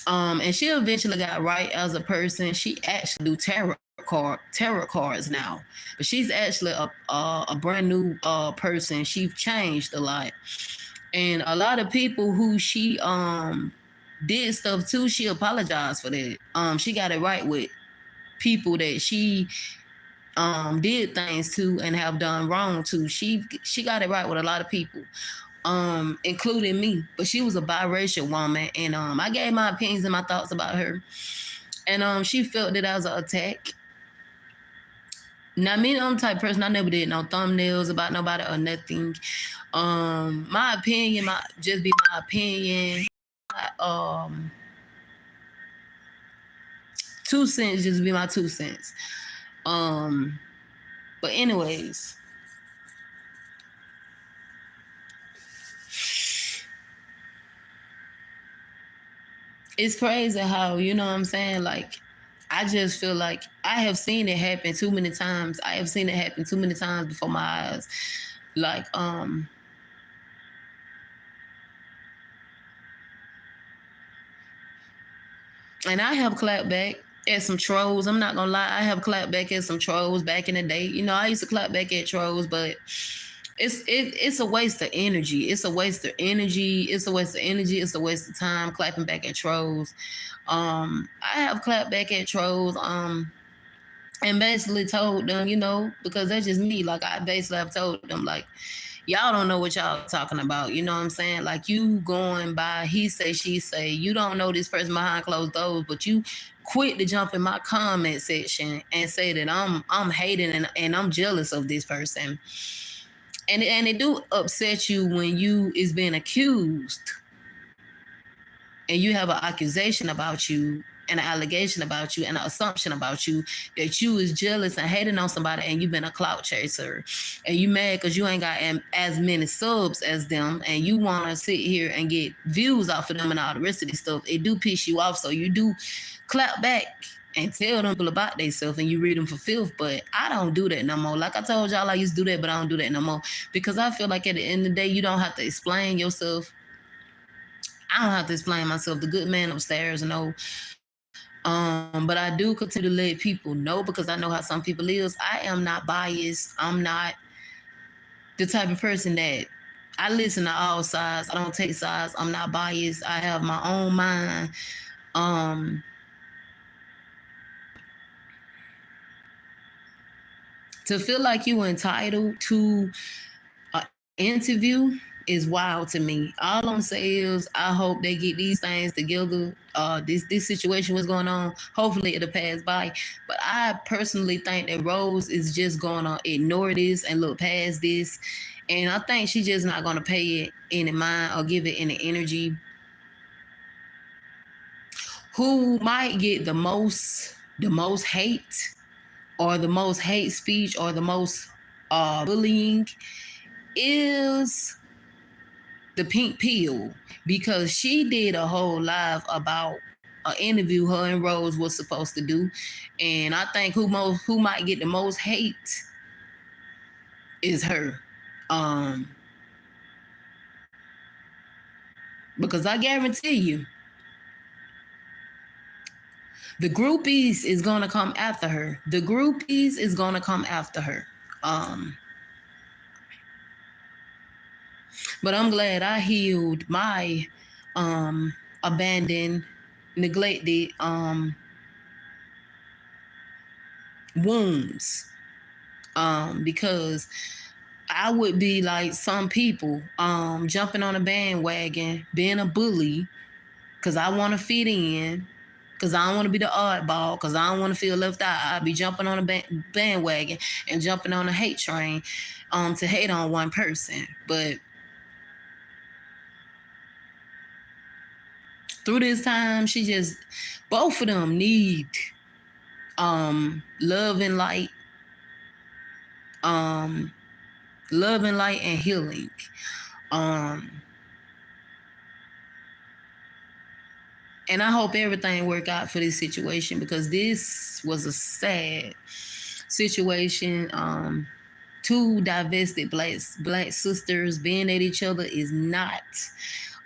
And she eventually got right as a person. She actually do tarot cards now, but she's actually a brand new person. She's changed a lot, and a lot of people who she did stuff to, she apologized for that. She got it right with people that she did things to and have done wrong to. She got it right with a lot of people, including me. But she was a biracial woman, and I gave my opinions and my thoughts about her, and she felt it as an attack. Now, me, I'm the type of person, I never did no thumbnails about nobody or nothing. My opinion might just be my opinion. 2 cents just be my 2 cents. But anyways, it's crazy how, you know what I'm saying? Like, I just feel like I have seen it happen too many times. I have seen it happen too many times before my eyes. Like, and I have clapped back at some trolls. I'm not gonna lie, I have clapped back at some trolls back in the day. I used to clap back at trolls, but it's a waste of energy. It's a waste of energy. It's a waste of energy. It's a waste of time clapping back at trolls. I have clapped back at trolls. And basically told them, because that's just me. Like, I basically have told them, like, y'all don't know what y'all talking about. You know what I'm saying? Like, you going by he say, she say. You don't know this person behind closed doors, but you quit to jump in my comment section and say that I'm hating and I'm jealous of this person. And it do upset you when you is being accused and you have an accusation about you and an allegation about you and an assumption about you that you is jealous and hating on somebody, and you've been a clout chaser, and you mad because you ain't got as many subs as them, and you want to sit here and get views off of them and all the rest of this stuff. It do piss you off, so you do clap back and tell them about themselves, and you read them for filth. But I don't do that no more. Like I told y'all, I used to do that, but I don't do that no more, because I feel like at the end of the day, you don't have to explain yourself. I don't have to explain myself. The good man upstairs know. But I do continue to let people know, because I know how some people is. I am not biased. I'm not the type of person that I listen to all sides. I don't take sides. I'm not biased. I have my own mind. To feel like you entitled to an interview is wild to me. All I'm saying is I hope they get these things together. This situation was going on. Hopefully it'll pass by. But I personally think that Rose is just gonna ignore this and look past this. And I think she's just not gonna pay it any mind or give it any energy. Who might get the most hate, or the most hate speech, or the most bullying is the pink pill, because she did a whole live about an interview her and Rose was supposed to do, and I think who might get the most hate is her, because I guarantee you, the groupies is gonna come after her. The groupies is gonna come after her. But I'm glad I healed my abandoned, neglected wounds. Because I would be like some people, jumping on a bandwagon, being a bully, because I want to fit in, because I don't want to be the oddball, because I don't want to feel left out. I'd be jumping on a bandwagon and jumping on a hate train, to hate on one person. But through this time, both of them need love and light, um, love and light and healing. And I hope everything work out for this situation, because this was a sad situation. Two divested black sisters being at each other is not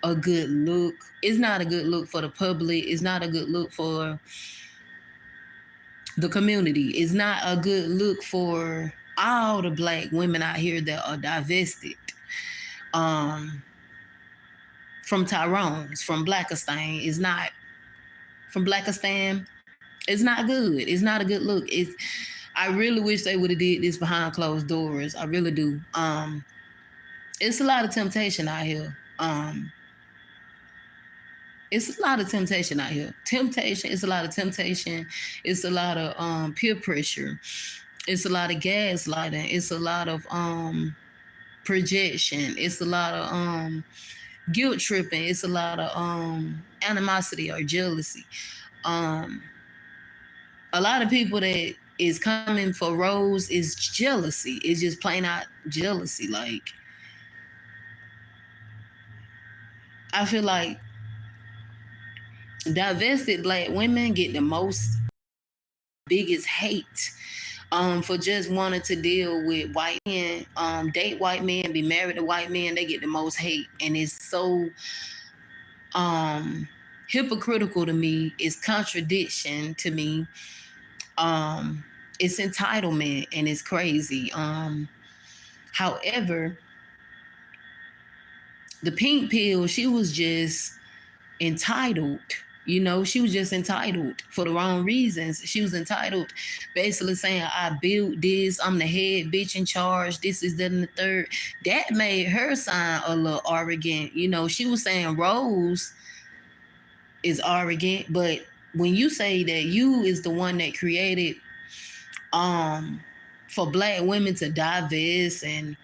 a good look. It's not a good look for the public. It's not a good look for the community. It's not a good look for all the black women out here that are divested. From Tyrone's, from Blackistan, is not from Blackistan. It's not good. It's not a good look. I really wish they would have did this behind closed doors. I really do. It's a lot of temptation out here. It's a lot of temptation out here. It's a lot of temptation. It's a lot of peer pressure. It's a lot of gaslighting. It's a lot of projection. It's a lot of guilt tripping. It's a lot of animosity or jealousy. A lot of people that is coming for roles is jealousy. It's just plain out jealousy. Like, I feel like divested black women get the biggest hate for just wanting to deal with white men, date white men, be married to white men. They get the most hate, and it's so hypocritical to me. It's contradiction to me. It's entitlement, and it's crazy. However, the pink pill, she was just entitled. She was just entitled for the wrong reasons. She was entitled, basically saying, I built this, I'm the head bitch in charge, this is that and the third. That made her sound a little arrogant. She was saying Rose is arrogant, but when you say that you is the one that created for black women to divest, and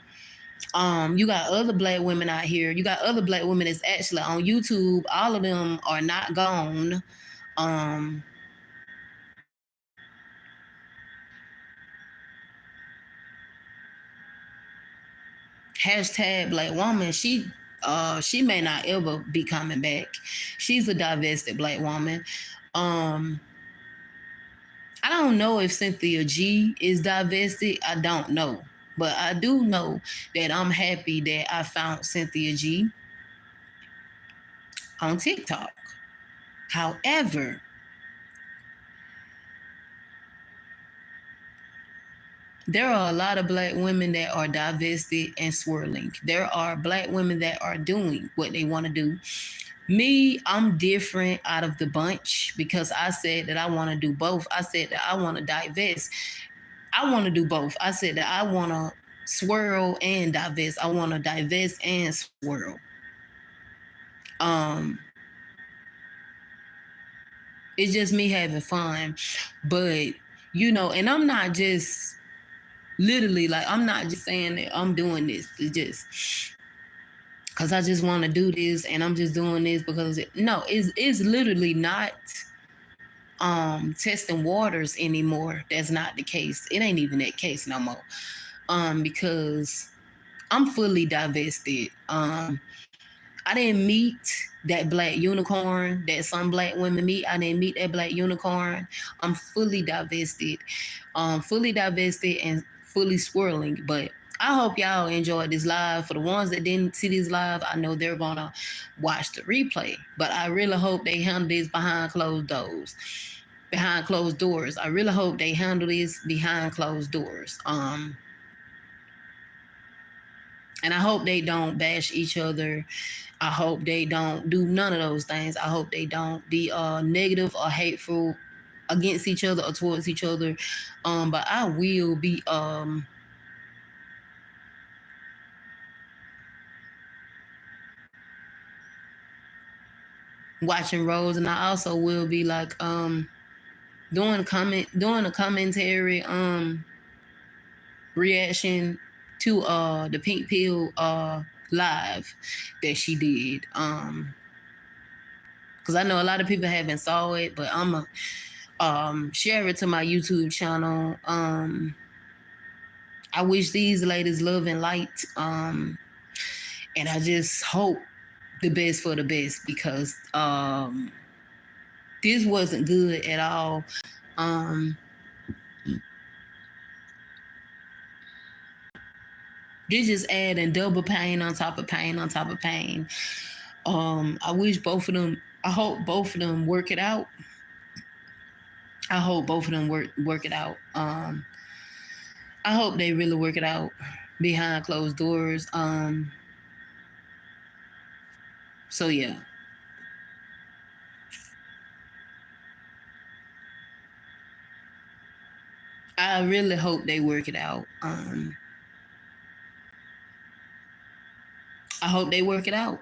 you got other black women out here. You got other black women that's actually on YouTube. All of them are not gone. Hashtag black woman. She may not ever be coming back. She's a divested black woman. I don't know if Cynthia G is divested. I don't know. But I do know that I'm happy that I found Cynthia G on TikTok. However, there are a lot of black women that are divested and swirling. There are black women that are doing what they want to do. Me, I'm different out of the bunch, because I said that I want to do both. I said that I want to divest. I want to do both. I said that I want to swirl and divest. I want to divest and swirl. It's just me having fun. But, and I'm not just literally, like, I'm not just saying that I'm doing this to just because I just want to do this, and I'm just doing this because it's literally not testing waters anymore. That's not the case. It ain't even that case no more. Because I'm fully divested. I didn't meet that black unicorn that some black women meet. I didn't meet that black unicorn. I'm fully divested. Fully divested and fully swirling. But I hope y'all enjoyed this live. For the ones that didn't see this live, I know they're gonna watch the replay. But I really hope they handle this behind closed doors. I really hope they handle this behind closed doors. And I hope they don't bash each other. I hope they don't do none of those things. I hope they don't be negative or hateful against each other or towards each other. But I will be watching Rose, and I also will be like doing a commentary reaction to the pink pill live that she did. Because I know a lot of people haven't saw it, but I'm a share it to my YouTube channel. I wish these ladies love and light. And I just hope the best for the best, because this wasn't good at all. This just adding double pain on top of pain on top of pain. I wish both of them. I hope both of them work it out. I hope both of them work it out. I hope they really work it out behind closed doors. So yeah. I really hope they work it out. I hope they work it out.